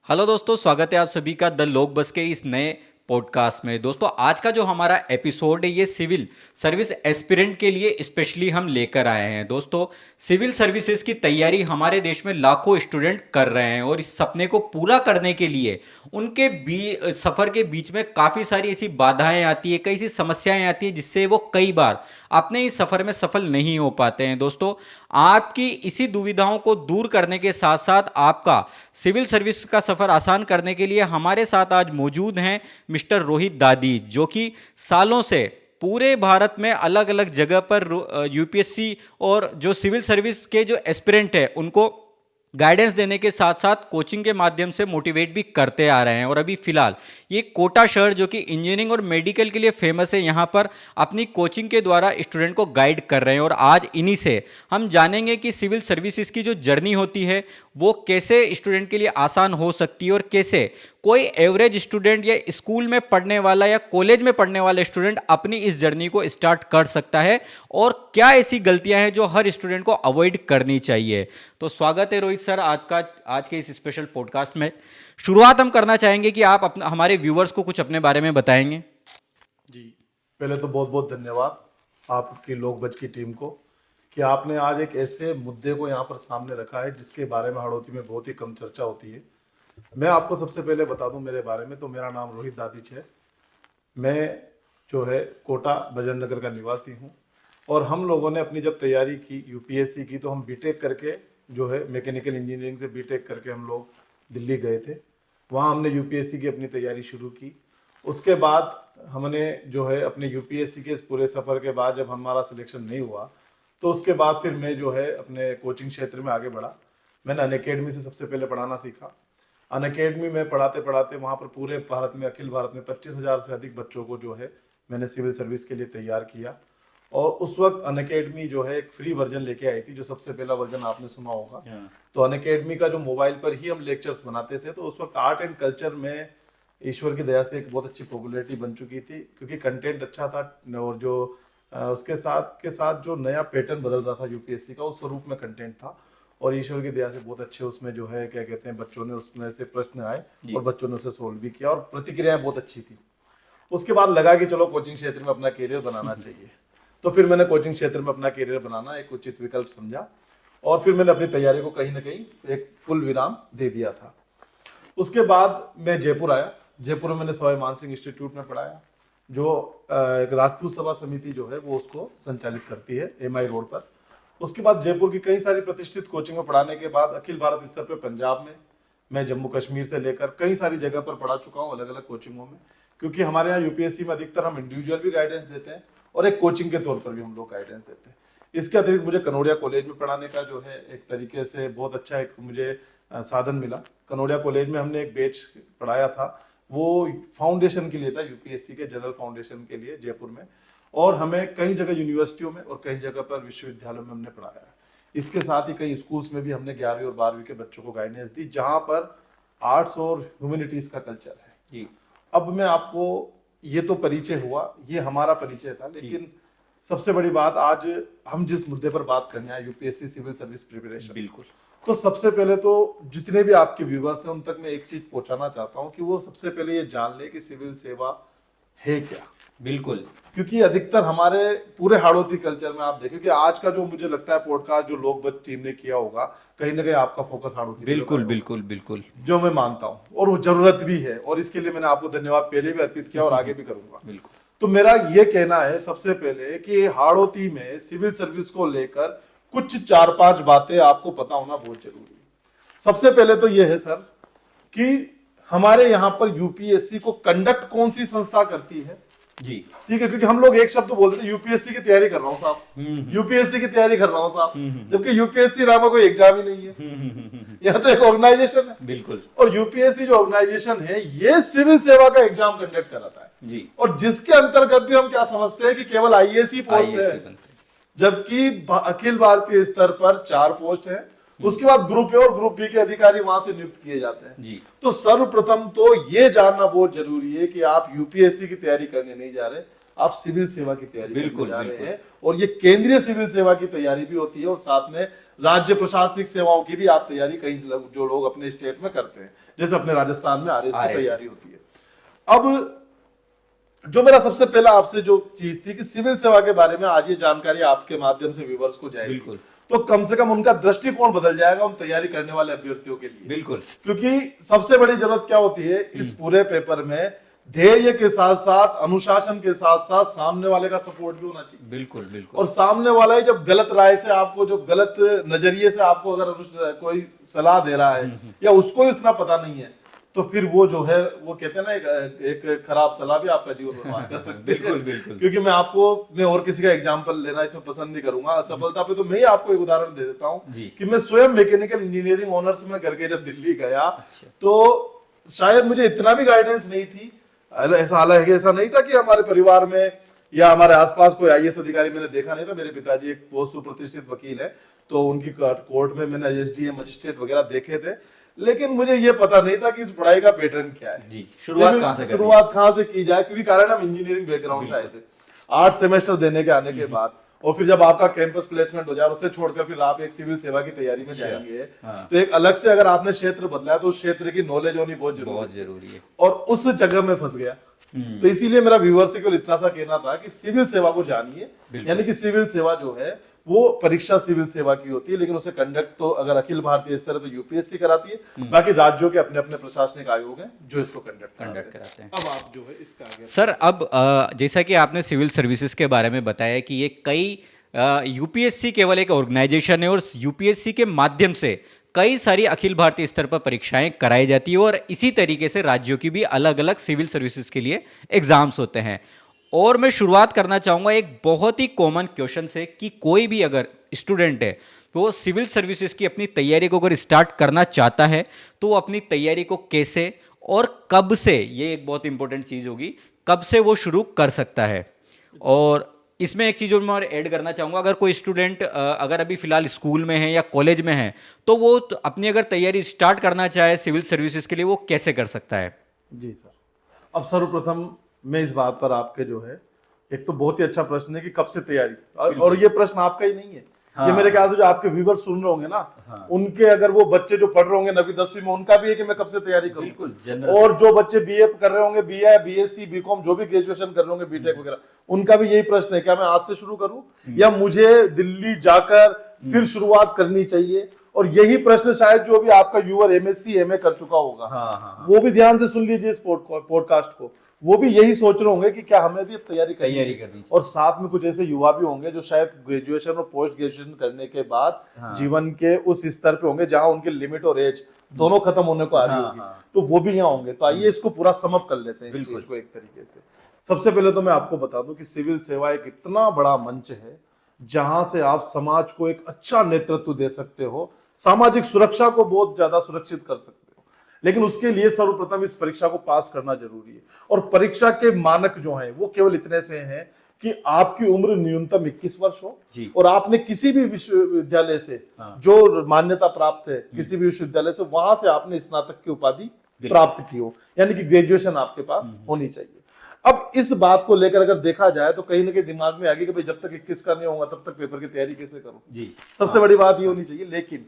Hello दोस्तों, स्वागत है आप सभी का द लोक बस के इस नए पॉडकास्ट में। दोस्तों, आज का जो हमारा एपिसोड है ये सिविल सर्विस एस्पिरेंट के लिए स्पेशली हम लेकर आए हैं। दोस्तों, सिविल सर्विसेज की तैयारी हमारे देश में लाखों स्टूडेंट कर रहे हैं और इस सपने को पूरा करने के लिए उनके सफ़र के बीच में काफ़ी सारी ऐसी बाधाएं आती है, कई सी समस्याएं आती है जिससे वो कई बार अपने इस सफ़र में सफल नहीं हो पाते हैं। दोस्तों, आपकी इसी दुविधाओं को दूर करने के साथ साथ आपका सिविल सर्विस का सफ़र आसान करने के लिए हमारे साथ आज मौजूद हैं मिस्टर रोहित दादी, जो कि सालों से पूरे भारत में अलग अलग जगह पर यूपीएससी और जो सिविल सर्विस के जो एस्पिरेंट है उनको गाइडेंस देने के साथ साथ कोचिंग के माध्यम से मोटिवेट भी करते आ रहे हैं। और अभी फिलहाल ये कोटा शहर जो कि इंजीनियरिंग और मेडिकल के लिए फेमस है, यहाँ पर अपनी कोचिंग के द्वारा स्टूडेंट को गाइड कर रहे हैं। और आज इन्हीं से हम जानेंगे कि सिविल सर्विसेज की जो जर्नी होती है वो कैसे स्टूडेंट के लिए आसान हो सकती है और कैसे कोई एवरेज स्टूडेंट या स्कूल में पढ़ने वाला या कॉलेज में पढ़ने वाला स्टूडेंट अपनी इस जर्नी को स्टार्ट कर सकता है और क्या ऐसी गलतियां हैं जो हर स्टूडेंट को अवॉइड करनी चाहिए। तो स्वागत है रोहित सर आज के इस स्पेशल पॉडकास्ट में। शुरुआत हम करना चाहेंगे कि आप हमारे व्यूवर्स को कुछ अपने बारे में बताएंगे। जी, पहले तो बहुत बहुत धन्यवाद आपकी लोक बच की टीम को कि आपने आज एक ऐसे मुद्दे को यहाँ पर सामने रखा है जिसके बारे में हड़ौती में बहुत ही कम चर्चा होती है। मैं आपको सबसे पहले बता दूं मेरे बारे में, तो मेरा नाम रोहित दादिच है। मैं जो है कोटा भजन नगर का निवासी हूँ और हम लोगों ने अपनी जब तैयारी की यूपीएससी की तो हम बीटेक करके जो है मैकेनिकल इंजीनियरिंग से बीटेक करके हम लोग दिल्ली गए थे। वहाँ हमने यूपीएससी की अपनी तैयारी शुरू की। उसके बाद हमने जो है अपने यूपीएससी के इस पूरे सफ़र के बाद जब हमारा सिलेक्शन नहीं हुआ तो उसके बाद फिर मैं जो है अपने कोचिंग क्षेत्र में आगे बढ़ा। मैंने अनअकैडमी से सबसे पहले पढ़ाना सीखा। अनअकैडमी में पढ़ाते पढ़ाते वहाँ पर पूरे भारत में, अखिल भारत में 25,000 से अधिक बच्चों को जो है मैंने सिविल सर्विस के लिए तैयार किया। और उस वक्त अनअकैडमी जो है एक फ्री वर्जन लेके आई थी, जो सबसे पहला वर्जन आपने सुना होगा। तो अनअकैडमी का जो मोबाइल पर ही हम लेक्चर्स बनाते थे, तो उस वक्त आर्ट एंड कल्चर में ईश्वर की दया से एक बहुत अच्छी पॉपुलैरिटी बन चुकी थी, क्योंकि कंटेंट अच्छा था और जो उसके साथ जो नया पैटर्न बदल रहा था यूपीएससी का, उस स्वरूप में कंटेंट था। और ईश्वर की दया से बहुत अच्छे उसमें जो है क्या कहते हैं बच्चों ने उसमें से प्रश्न आए और बच्चों ने उसे सोल्व भी किया और प्रतिक्रियाएं बहुत अच्छी थी। उसके बाद लगा कि चलो कोचिंग क्षेत्र में अपना करियर बनाना चाहिए। तो फिर मैंने कोचिंग क्षेत्र में अपना करियर बनाना एक उचित विकल्प समझा और फिर मैंने अपनी तैयारी को कहीं ना कहीं एक फुल विराम दे दिया था। उसके बाद मैं जयपुर आया। जयपुर में मैंने सवाई मानसिंह इंस्टीट्यूट में पढ़ाया, जो एक राजपूत सभा समिति जो है वो उसको संचालित करती है एमआई रोड पर। उसके बाद जयपुर की कई सारी प्रतिष्ठित कोचिंग में पढ़ाने के बाद अखिल भारत स्तर पर पंजाब में, मैं जम्मू कश्मीर से लेकर कई सारी जगह पर पढ़ा चुका हूँ अलग अलग कोचिंगों में। क्योंकि हमारे यहाँ यूपीएससी में अधिकतर हम इंडिविजुअल भी गाइडेंस देते हैं और एक कोचिंग के तौर पर भी हम लोग गाइडेंस देते हैं। इसके अतिरिक्त मुझे कनौड़िया कॉलेज में पढ़ाने का जो है एक तरीके से बहुत अच्छा एक मुझे साधन मिला। कनौड़िया कॉलेज में हमने एक बैच पढ़ाया था, वो फाउंडेशन के लिए था, यूपीएससी के जनरल फाउंडेशन के लिए जयपुर में। और हमें कई जगह यूनिवर्सिटियों में और कई जगह पर विश्वविद्यालयों में हमने पढ़ाया है। इसके साथ ही कई स्कूल्स में भी हमने 11वीं और 12वीं के बच्चों को गाइडेंस दी, जहां पर आर्ट्स और ह्यूमैनिटीज का कल्चर है जी। अब मैं आपको, ये तो परिचय हुआ, ये हमारा परिचय था, लेकिन सबसे बड़ी बात आज हम जिस मुद्दे पर बात करने आए, यूपीएससी सिविल सर्विस प्रिपरेशन। बिल्कुल। तो सबसे पहले तो जितने भी आपके व्यूवर्स हैं उन तक मैं एक चीज पहुंचाना चाहता हूं कि वो सबसे पहले ये जान ले कि सिविल सेवा है क्या। बिल्कुल, क्योंकि अधिकतर हमारे पूरे हाड़ौती कल्चर में आप देखें कि आज का जो मुझे लगता है पॉडकास्ट जो लोक बच टीम ने किया होगा, कहीं ना कहीं आपका फोकस हाड़ौती बिल्कुल बिल्कुल बिल्कुल, जो मैं मानता हूं और वो जरूरत भी है, और इसके लिए मैंने आपको धन्यवाद पहले भी अर्पित किया और आगे भी करूंगा। बिल्कुल। तो मेरा ये कहना है सबसे पहले कि हाड़ौती में सिविल सर्विस को लेकर कुछ 4-5 बातें आपको पता होना बहुत जरूरी है। सबसे पहले तो ये है सर कि हमारे यहाँ पर यूपीएससी को कंडक्ट कौन सी संस्था करती है जी, ठीक है। क्योंकि हम लोग एक शब्द बोलते थे, यूपीएससी की तैयारी कर रहा हूँ साहब, यूपीएससी की तैयारी कर रहा हूँ साहब, जबकि यूपीएससी नाम कोई एग्जाम ही नहीं है, यह तो एक ऑर्गेनाइजेशन है। बिल्कुल। और यूपीएससी जो ऑर्गेनाइजेशन है ये सिविल सेवा का एग्जाम कंडक्ट कराता है जी। और जिसके अंतर्गत भी हम क्या समझते हैं कि केवल आईएएस ही पोस्ट है, जबकि अखिल भारतीय स्तर पर 4 पोस्ट है। उसके बाद ग्रुप ए और ग्रुप बी के अधिकारी वहां से नियुक्त किए जाते हैं जी। तो सर्वप्रथम तो ये जानना बहुत जरूरी है कि आप यूपीएससी की तैयारी करने नहीं जा रहे, आप सिविल सेवा की तैयारी करने जा रहे हैं। और ये केंद्रीय सिविल सेवा की तैयारी भी होती है और साथ में राज्य प्रशासनिक सेवाओं की भी आप तैयारी कई जो लोग अपने स्टेट में करते हैं। जैसे अपने राजस्थान में आरएस की RS तैयारी होती है। अब जो मेरा सबसे पहला आपसे जो चीज थी कि सिविल सेवा के बारे में आज ये जानकारी आपके माध्यम से व्यूअर्स को जाएगी, बिल्कुल। तो कम से कम उनका दृष्टिकोण बदल जाएगा उन तैयारी करने वाले अभ्यर्थियों के लिए। बिल्कुल। क्योंकि सबसे बड़ी जरूरत क्या होती है इस पूरे पेपर में, धैर्य के साथ साथ अनुशासन के साथ साथ सामने वाले का सपोर्ट भी होना चाहिए। बिल्कुल बिल्कुल। और सामने वाला ही जब गलत राय से आपको, जो गलत नजरिए से आपको अगर कोई सलाह दे रहा है या उसको इतना पता नहीं है, तो फिर वो जो है वो कहते हैं ना एक खराब सलाह भी आपका जीवन बर्बाद कर सकती है। बिल्कुल बिल्कुल। क्योंकि मैं और किसी का एग्जांपल लेना इसमें पसंद नहीं करूंगा, असफलता पे तो मैं ही आपको एक उदाहरण दे देता हूँ कि मैं स्वयं मैकेनिकल इंजीनियरिंग ऑनर्स में करके जब दिल्ली गया, तो शायद मुझे इतना भी गाइडेंस नहीं थी। हालांकि ऐसा नहीं था कि हमारे परिवार में या हमारे आसपास कोई आईएएस अधिकारी मैंने देखा नहीं था। मेरे पिताजी एक बहुत सुप्रतिष्ठित वकील है, तो उनकी कोर्ट में मैंने एसडीएम मजिस्ट्रेट वगैरह देखे थे, लेकिन मुझे ये पता नहीं था कि इस पढ़ाई का पैटर्न क्या है जी। शुरुआत कहाँ से की जाए, क्योंकि कारण हम इंजीनियरिंग बैकग्राउंड से आए थे। 8 सेमेस्टर देने के आने के बाद और फिर जब आपका कैंपस प्लेसमेंट हो जाए, उससे छोड़कर फिर आप एक सिविल सेवा की तैयारी में जाएंगे, तो एक अलग से अगर आपने क्षेत्र बदला है तो उस क्षेत्र की नॉलेज होनी बहुत जरूरी है। और उस जगह में फंस गया। तो इसीलिए मेरा व्यूअर्स से केवल इतना सा कहना था कि सिविल सेवा को जानिए, यानी कि सिविल सेवा जो है वो परीक्षा सिविल सेवा की होती है, लेकिन उसे कंडक्ट तो अगर अखिल भारतीय स्तर है तो यूपीएससी कराती है, बाकी राज्यों के अपने अपने प्रशासनिक आयोग हैं जो इसको कंडक्ट कराते हैं। अब आप जो है इसका आगे सर, अब जैसा कि आपने सिविल सर्विसेज के बारे में बताया कि ये कई यूपीएससी केवल एक ऑर्गेनाइजेशन है और यूपीएससी के माध्यम से कई सारी अखिल भारतीय स्तर पर परीक्षाएं कराई जाती है और इसी तरीके से राज्यों की भी अलग अलग सिविल सर्विसेज के लिए एग्जाम्स होते हैं। और मैं शुरुआत करना चाहूँगा एक बहुत ही कॉमन क्वेश्चन से कि कोई भी अगर स्टूडेंट है तो वो सिविल सर्विसेज की अपनी तैयारी को अगर स्टार्ट करना चाहता है तो वो अपनी तैयारी को कैसे और कब से, ये एक बहुत इंपॉर्टेंट चीज़ होगी, कब से वो शुरू कर सकता है। और इसमें एक चीज़ और मैं ऐड करना चाहूँगा, अगर कोई स्टूडेंट अगर अभी फिलहाल स्कूल में है या कॉलेज में है तो वो अपनी अगर तैयारी स्टार्ट करना चाहे सिविल सर्विसेज के लिए वो कैसे कर सकता है? जी सर, अब सर्वप्रथम मैं इस बात पर आपके जो है, एक तो बहुत ही अच्छा प्रश्न है कि कब से तैयारी, और ये प्रश्न आपका ही नहीं है। हाँ। ये मेरे ख्याल से जो आपके व्यूवर सुन रहे होंगे ना, हाँ। उनके अगर वो बच्चे जो पढ़ रहे होंगे 9वीं 10वीं में, उनका भी है कि मैं कब से तैयारी करूं। और जो बच्चे बीए कर रहे होंगे, बीए बीएससी बीकॉम जो भी ग्रेजुएशन कर रहे होंगे, बीटेक वगैरह, उनका भी यही प्रश्न है, क्या मैं आज से शुरू करूं या मुझे दिल्ली जाकर फिर शुरुआत करनी चाहिए। और यही प्रश्न शायद जो भी आपका व्यूअर एमएससी एमए कर चुका होगा, वो भी ध्यान से सुन लीजिए इस पॉडकास्ट को, वो भी यही सोच रहे होंगे कि क्या हमें भी अब तैयारी करनी चाहिए। और साथ में कुछ ऐसे युवा भी होंगे जो शायद ग्रेजुएशन और पोस्ट ग्रेजुएशन करने के बाद जीवन के उस स्तर पे होंगे जहां उनके लिमिट और एज दोनों खत्म होने को आ रही होगी, तो वो भी यहाँ होंगे। तो आइए इसको पूरा समअप कर लेते हैं इस चीज को एक तरीके से। सबसे पहले तो मैं आपको बता दूं कि सिविल सेवा एक इतना बड़ा मंच है जहां से आप समाज को एक अच्छा नेतृत्व दे सकते हो, सामाजिक सुरक्षा को बहुत ज्यादा सुरक्षित कर सकते हो। लेकिन उसके लिए सर्वप्रथम इस परीक्षा को पास करना जरूरी है। और परीक्षा के मानक जो हैं वो केवल इतने से हैं कि आपकी उम्र न्यूनतम 21 वर्ष हो और आपने किसी भी विश्वविद्यालय से जो मान्यता प्राप्त है, किसी भी विश्वविद्यालय से, वहां से आपने स्नातक की उपाधि प्राप्त की हो, यानी कि ग्रेजुएशन आपके पास होनी चाहिए। अब इस बात को लेकर अगर देखा जाए तो कहीं ना कहीं दिमाग में आ गई कि भाई जब तक 21 का नहीं होगा तब तक पेपर की तैयारी कैसे करूं जी। सबसे बड़ी बात ये होनी चाहिए। लेकिन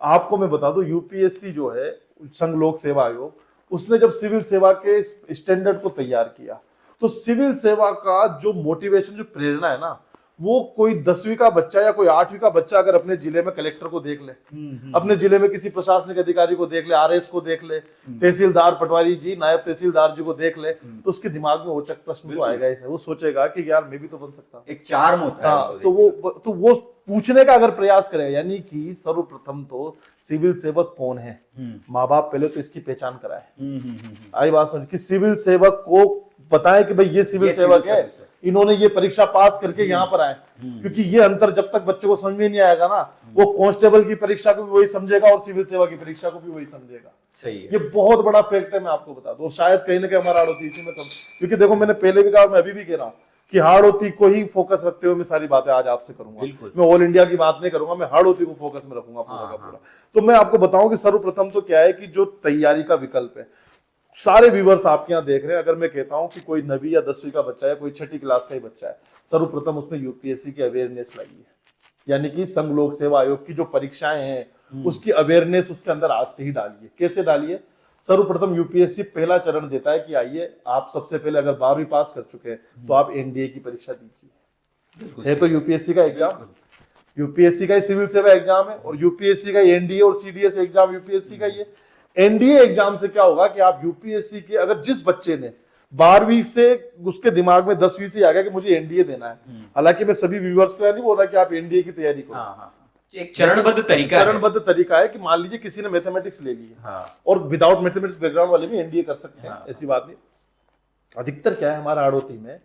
आपको मैं बता दूं, यूपीएससी जो है, संघ लोक सेवा आयोग, उसने जब सिविल सेवा के स्टैंडर्ड को तैयार किया तो सिविल सेवा का जो मोटिवेशन, जो प्रेरणा है ना, वो कोई 10वीं का बच्चा या कोई 8वीं का बच्चा अगर अपने जिले में कलेक्टर को देख ले, अपने जिले में किसी प्रशासनिक अधिकारी को देख ले, आरएस को देख ले, तहसीलदार पटवारी जी, नायब तहसीलदार जी को देख ले, तो उसके दिमाग में औचक प्रश्न तो आएगा ही। वो सोचेगा कि यार मैं भी तो बन सकता, एक चार्म होता है। तो वो पूछने का अगर प्रयास करेगा, यानी कि सर्वप्रथम तो सिविल सेवक कौन है, माँ बाप पहले तो इसकी पहचान कराए। आई बात समझ कि सिविल सेवक को बताए कि भाई ये सिविल सेवक है, इन्होंने ये परीक्षा पास करके यहाँ पर आए। क्योंकि ये अंतर जब तक बच्चे को समझ में नहीं आएगा ना, वो कांस्टेबल की परीक्षा को भी वही समझेगा और सिविल सेवा की परीक्षा को भी वही समझेगा। सही है। ये बहुत बड़ा फैक्ट है, मैं आपको बता दूं। शायद कहीं ना कहीं हमारा हार्ड होती इसी में कम, क्योंकि देखो मैंने पहले भी कहा, मैं अभी भी कह रहा हूँ कि हार्ड होती को ही फोकस रखते हुए मैं सारी बातें आज आपसे करूंगा। मैं ऑल इंडिया की बात नहीं करूंगा, मैं हार्ड होती को फोकस में रखूंगा पूरा का पूरा। तो मैं आपको बताऊं कि सर्वप्रथम तो क्या है कि जो तैयारी का विकल्प है, सारे व्यूवर्स आपके यहाँ देख रहे हैं, अगर मैं कहता हूं कि कोई 9वीं या 10वीं का बच्चा है, कोई 6ठी क्लास का ही बच्चा है, सर्वप्रथम उसमें यूपीएससी की अवेयरनेस लाइए, यानी कि संघ लोक सेवा आयोग की जो परीक्षाएं हैं उसकी अवेयरनेस उसके अंदर आज से ही डालिए। कैसे डालिए? सर्वप्रथम यूपीएससी पहला चरण देता है कि आइए आप सबसे पहले अगर 12वीं पास कर चुके हैं तो आप एनडीए की परीक्षा दीजिए। है तो यूपीएससी का एग्जाम, यूपीएससी का सिविल सेवा एग्जाम है, और यूपीएससी का एनडीए और सीडीएस एग्जाम यूपीएससी का ये। एनडीए एग्जाम से क्या होगा कि आप यूपीएससी के, अगर जिस बच्चे ने 12वीं से उसके दिमाग में 10वीं से आ गया कि मुझे एनडीए देना है, हालांकि मैं सभी व्यूअर्स को नहीं बोल रहा कि आप एनडीए की तैयारी करो, एक चरणबद्ध तरीका है। चरणबद्ध तरीका है कि मान लीजिए किसी ने मैथमेटिक्स ले ली है, और विदाउट मैथमेटिक्स बैकग्राउंड वाले भी एनडीए कर सकते हैं, ऐसी बात नहीं। अधिकतर क्या है हमारा हाड़ौती में,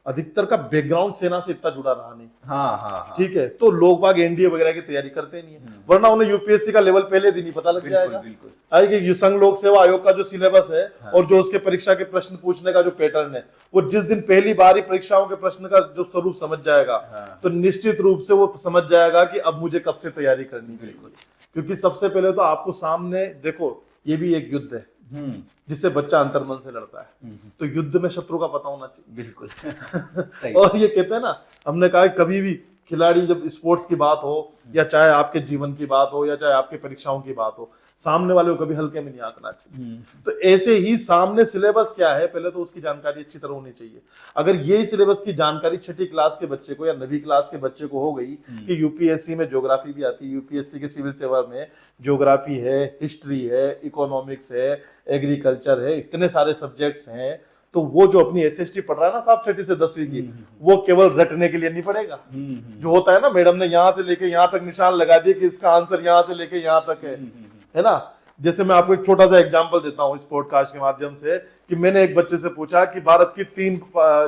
अधिकतर का बैकग्राउंड सेना से इतना जुड़ा रहा नहीं। ठीक है, तो लोग बाग एनडीए वगैरह की तैयारी करते नहीं है, वरना उन्हें यूपीएससी का लेवल पहले दिन ही पता लग जाएगा। कि संघ लोक सेवा आयोग का जो सिलेबस है और जो उसके परीक्षा के प्रश्न पूछने का जो पैटर्न है, वो जिस दिन पहली बार ही परीक्षाओं के प्रश्न का जो स्वरूप समझ जाएगा, तो निश्चित रूप से वो समझ जाएगा कि अब मुझे कब से तैयारी करनी चाहिए। क्योंकि सबसे पहले तो आपको सामने देखो, ये भी एक युद्ध है जिससे बच्चा अंतर्मन से लड़ता है, तो युद्ध में शत्रु का पता होना चाहिए। बिल्कुल। और ये कहते हैं ना, हमने कहा कभी भी खिलाड़ी जब स्पोर्ट्स की बात हो, या चाहे आपके जीवन की बात हो, या चाहे आपके परीक्षाओं की बात हो, सामने वाले को कभी हल्के में नहीं आंकना चाहिए। तो ऐसे ही सामने सिलेबस क्या है, पहले तो उसकी जानकारी अच्छी तरह होनी चाहिए। अगर यही सिलेबस की जानकारी छठी क्लास के बच्चे को या 9वीं क्लास के बच्चे को हो गई कि यूपीएससी में ज्योग्राफी भी आती है, यूपीएससी के सिविल सेवा में ज्योग्राफी है, हिस्ट्री है, इकोनॉमिक्स है, एग्रीकल्चर है, इतने सारे सब्जेक्ट्स हैं, तो वो जो अपनी एसएसटी पढ़ रहा है ना साहब छठी से 10वीं की, वो केवल रटने के लिए नहीं पढ़ेगा। जो होता है ना, मैडम ने यहाँ से लेके यहाँ तक निशान लगा दिए कि इसका आंसर यहाँ से लेके यहाँ तक है ना। जैसे मैं आपको एक छोटा सा एग्जांपल देता हूँ इस पॉडकास्ट के माध्यम से, कि मैंने एक बच्चे से पूछा कि भारत की 3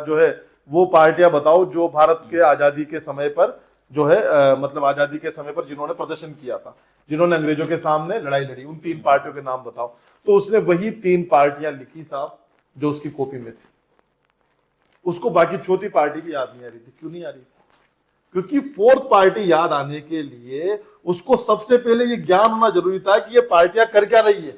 जो है वो पार्टियां बताओ जो भारत के आजादी के समय पर जो है मतलब आजादी के समय पर जिन्होंने प्रदर्शन किया था, जिन्होंने अंग्रेजों के सामने लड़ाई लड़ी, उन 3 पार्टियों के नाम बताओ। तो उसने वही 3 पार्टियां लिखी साहब जो उसकी कॉपी में थी। उसको बाकी चौथी पार्टी भी याद नहीं आ रही थी। क्यों नहीं आ रही थी? क्योंकि 4th पार्टी याद आने के लिए उसको सबसे पहले ये ज्ञान होना जरूरी था कि ये पार्टियां कर क्या रही है,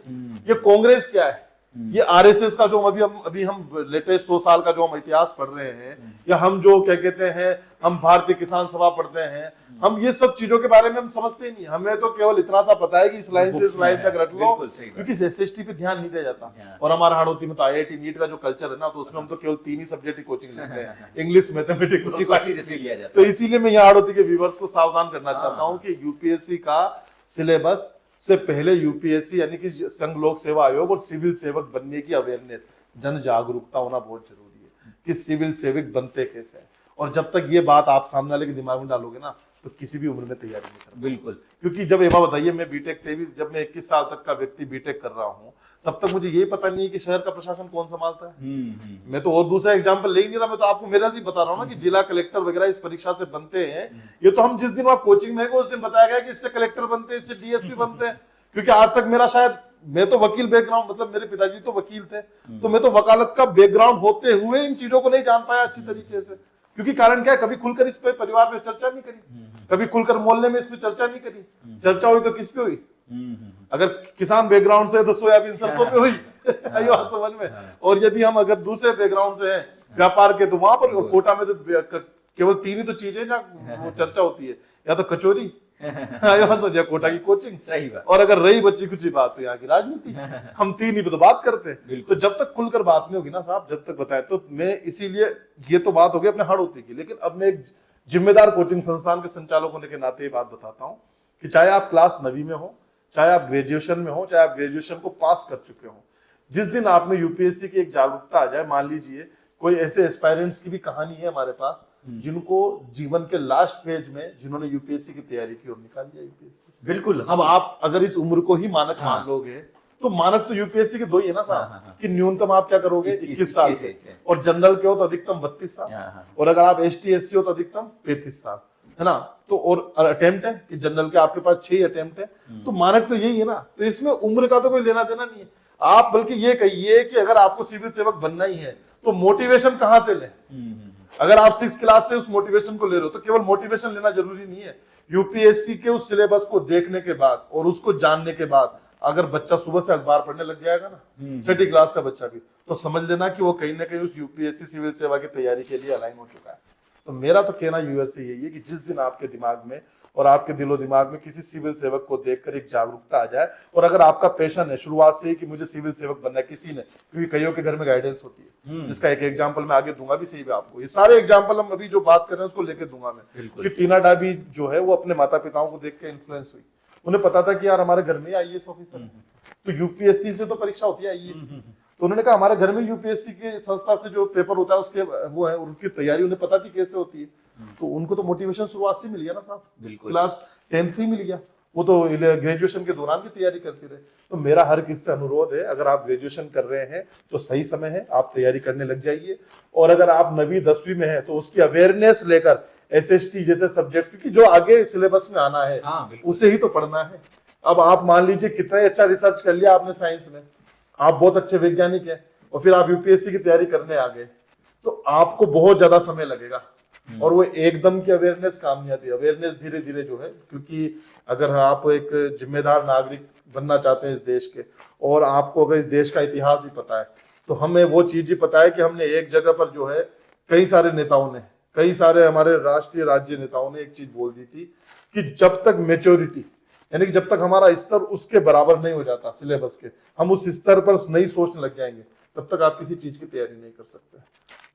ये कांग्रेस क्या है, ये आरएसएस का जो अभी हम लेटेस्ट 100 साल का जो हम इतिहास पढ़ रहे हैं, या हम जो क्या कहते हैं, हम भारतीय किसान सभा पढ़ते हैं, हम ये सब चीजों के बारे में हम समझते ही नहीं। हमें तो केवल इतना सा पता है कि इस लाइन से इस लाइन तक रट लो, क्योंकि एसएसटी पे ध्यान नहीं दिया जाता। और हमारा हाड़ौती में तो आईआईटी नीट का जो कल्चर है ना, तो उसमें हम तो केवल 3 ही सब्जेक्ट की कोचिंग लेते हैं, इंग्लिश, मैथमेटिक्स। तो इसीलिए मैं यहाँ हाड़ौती के व्यूअर्स को सावधान करना चाहता हूँ कि यूपीएससी का सिलेबस से पहले यूपीएससी यानी कि संघ लोक सेवा आयोग और सिविल सेवक बनने की अवेयरनेस, जन जागरूकता होना बहुत जरूरी है कि सिविल सेवक बनते कैसे हैं। और जब तक ये बात आप सामने वाले के दिमाग में डालोगे ना, तो किसी भी उम्र में तैयारी नहीं करना। बिल्कुल। क्योंकि जब एवा बताइए, मैं बीटेक 23, जब मैं 21 साल तक का व्यक्ति बीटेक कर रहा हूँ, तब तक मुझे ये पता नहीं है कि शहर का प्रशासन कौन संभालता है। मैं तो और दूसरा एग्जांपल ले ही नहीं रहा, मैं तो आपको मेरा से बता रहा हूँ ना कि जिला कलेक्टर वगैरह इस परीक्षा से बनते हैं। ये तो हम जिस दिन वहां कोचिंग में उस दिन बताया गया कि इससे कलेक्टर बनते हैं, इससे डीएसपी बनते हैं। क्योंकि आज तक मेरा शायद, मैं तो वकील बैकग्राउंड, मतलब मेरे पिताजी तो वकील थे, तो मैं तो वकालत का बैकग्राउंड होते हुए इन चीजों को नहीं जान पाया अच्छी तरीके से। क्योंकि कारण क्या है, कभी खुलकर इस पे परिवार में चर्चा नहीं करी, कभी खुलकर मोहल्ले में इस पे चर्चा नहीं करी। चर्चा हुई तो किस पे हुई? अगर किसान बैकग्राउंड से तो सोयाबीन सरसों पे हुई। बात समझ में। और यदि हम अगर दूसरे बैकग्राउंड से हैं, व्यापार के, तो वहां पर, और कोटा में तो केवल 3 ही तो चीजें ना वो चर्चा होती है, या तो कचौरी, कोटा की कोचिंग, सही बात। और अगर रही बच्ची कुछ बात तो यहाँ की राजनीति। हम 3 ही पे तो बात करते हैं। तो जब तक खुलकर बात नहीं होगी ना साहब, जब तक बताए, तो मैं इसीलिए, ये तो बात होगी अपने हाड़ौती की, लेकिन अब मैं एक जिम्मेदार कोचिंग संस्थान के संचालक होने के नाते ये बात बताता हूँ कि चाहे आप क्लास 9वीं में हो, चाहे आप ग्रेजुएशन में हो, चाहे आप ग्रेजुएशन को पास कर चुके हो, जिस दिन आप में यूपीएससी की एक जागरूकता आ जाए, मान लीजिए कोई ऐसे एस्पायरेंट्स की भी कहानी है हमारे पास जिनको जीवन के लास्ट फेज में, जिन्होंने यूपीएससी की तैयारी की और निकाल दिया यूपीएससी। बिल्कुल। अब आप अगर इस उम्र को ही मानक मान लोगे, तो मानक तो यूपीएससी के 2 ही है ना साहब, कि न्यूनतम आप क्या करोगे 21 साल से, और जनरल के हो तो अधिकतम 32 साल, और अगर आप एसटी एससी हो तो अधिकतम 35 साल, है ना। तो और अटेम्प्ट है कि जनरल के आपके पास 6 अटेम्प्ट है, तो मानक तो यही है ना। तो इसमें उम्र का तो कोई लेना देना नहीं है। आप बल्कि ये कहिए कि अगर आपको सिविल सेवक बनना ही है, तो मोटिवेशन कहां से लें? अगर आप 6 क्लास से उस मोटिवेशन को ले रहे हो, तो केवल मोटिवेशन लेना जरूरी नहीं है। यूपीएससी के उस सिलेबस को देखने के बाद और उसको जानने के बाद, अगर बच्चा सुबह से अखबार पढ़ने लग जाएगा ना, छठी क्लास का बच्चा भी, तो समझ लेना कि वो कहीं ना कहीं उस यूपीएससी सिविल सेवा की तैयारी के लिए अलाइन हो चुका है। तो मेरा तो कहना व्यूअर्स से यही है कि जिस दिन आपके दिमाग में और आपके दिलो दिमाग में किसी सिविल सेवक को देखकर एक जागरूकता आ जाए। और अगर आपका पैशन है शुरुआत से ही कि मुझे सिविल सेवक बनना है, किसी ने, क्योंकि कईयों के घर में गाइडेंस होती है, जिसका एक एग्जांपल मैं आगे दूंगा भी सही है आपको। ये सारे एग्जांपल हम अभी जो बात कर रहे हैं उसको लेके दूंगा मैं, कि टीना डाबी जो है वो अपने माता पिताओं को देख के इन्फ्लुएंस हुई। उन्हें पता था कि यार हमारे घर में आईएएस ऑफिसर है, तो यूपीएससी से तो परीक्षा होती है आईएएस की, तो उन्होंने कहा हमारे घर में यूपीएससी के संस्था से जो पेपर होता है उसके वो है, उनकी तैयारी उन्हें पता थी कैसे होती है। तो उनको तो मोटिवेशन शुरुआत से मिल गया ना साहब, क्लास 10 से ही मिल गया, वो तो ग्रेजुएशन के दौरान भी तैयारी करती रहे। तो मेरा हर किसी से अनुरोध है, अगर आप ग्रेजुएशन कर रहे हैं तो सही समय है, आप तैयारी करने लग जाइए। और अगर आप 9वीं 10वीं में है तो उसकी अवेयरनेस लेकर एसएसटी जैसे सब्जेक्ट, क्योंकि जो आगे सिलेबस में आना है उसे ही तो पढ़ना है। अब आप मान लीजिए कितना अच्छा रिसर्च कर लिया आपने साइंस में, आप बहुत अच्छे वैज्ञानिक हैं, और फिर आप यूपीएससी की तैयारी करने आ गए, तो आपको बहुत ज्यादा समय लगेगा और वो एकदम की अवेयरनेस काम नहीं आती। अवेयरनेस धीरे धीरे जो है, क्योंकि अगर आप एक जिम्मेदार नागरिक बनना चाहते हैं इस देश के, और आपको अगर इस देश का इतिहास ही पता है, तो हमें वो चीज ही पता है कि हमने एक जगह पर जो है कई सारे नेताओं ने, कई सारे हमारे राष्ट्रीय राज्य नेताओं ने एक चीज बोल दी थी कि जब तक मेच्योरिटी, यानी कि जब तक हमारा स्तर उसके बराबर नहीं हो जाता सिलेबस के, हम उस स्तर पर नहीं सोचने लग जाएंगे, तब तक आप किसी चीज की तैयारी नहीं कर सकते।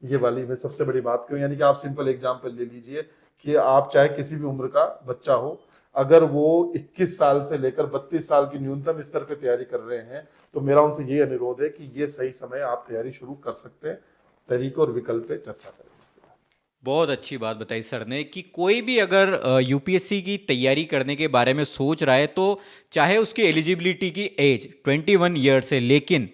ये वाली मैं सबसे बड़ी बात करूं, यानी कि आप सिंपल एग्जांपल ले लीजिए कि आप चाहे किसी भी उम्र का बच्चा हो, अगर वो 21 साल से लेकर 32 साल की न्यूनतम स्तर पे तैयारी कर रहे हैं, तो मेरा उनसे ये अनुरोध है कि ये सही समय आप तैयारी शुरू कर सकते हैं। तरीके और विकल्प पे चर्चा करें। बहुत अच्छी बात बताई सर ने कि कोई भी अगर यूपीएससी की तैयारी करने के बारे में सोच रहा है तो चाहे उसकी एलिजिबिलिटी की एज 21 ईयर्स है, लेकिन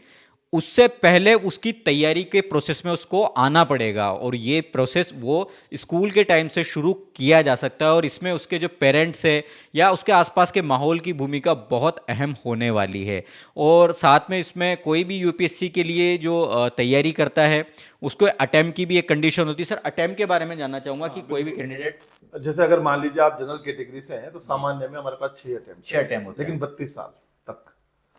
उससे पहले उसकी तैयारी के प्रोसेस में उसको आना पड़ेगा, और ये प्रोसेस वो स्कूल के टाइम से शुरू किया जा सकता है। और इसमें उसके जो पेरेंट्स है या उसके आसपास के माहौल की भूमिका बहुत अहम होने वाली है। और साथ में इसमें कोई भी यूपीएससी के लिए जो तैयारी करता है उसको अटेम्प्ट की भी एक कंडीशन होती है। सर अटेम्प्ट के बारे में जानना चाहूँगा कि कोई भी कैंडिडेट, जैसे अगर मान लीजिए आप जनरल कैटेगरी से हैं तो सामान्य में हमारे पास 6 अटेम्प्ट होते हैं, लेकिन 32 साल तक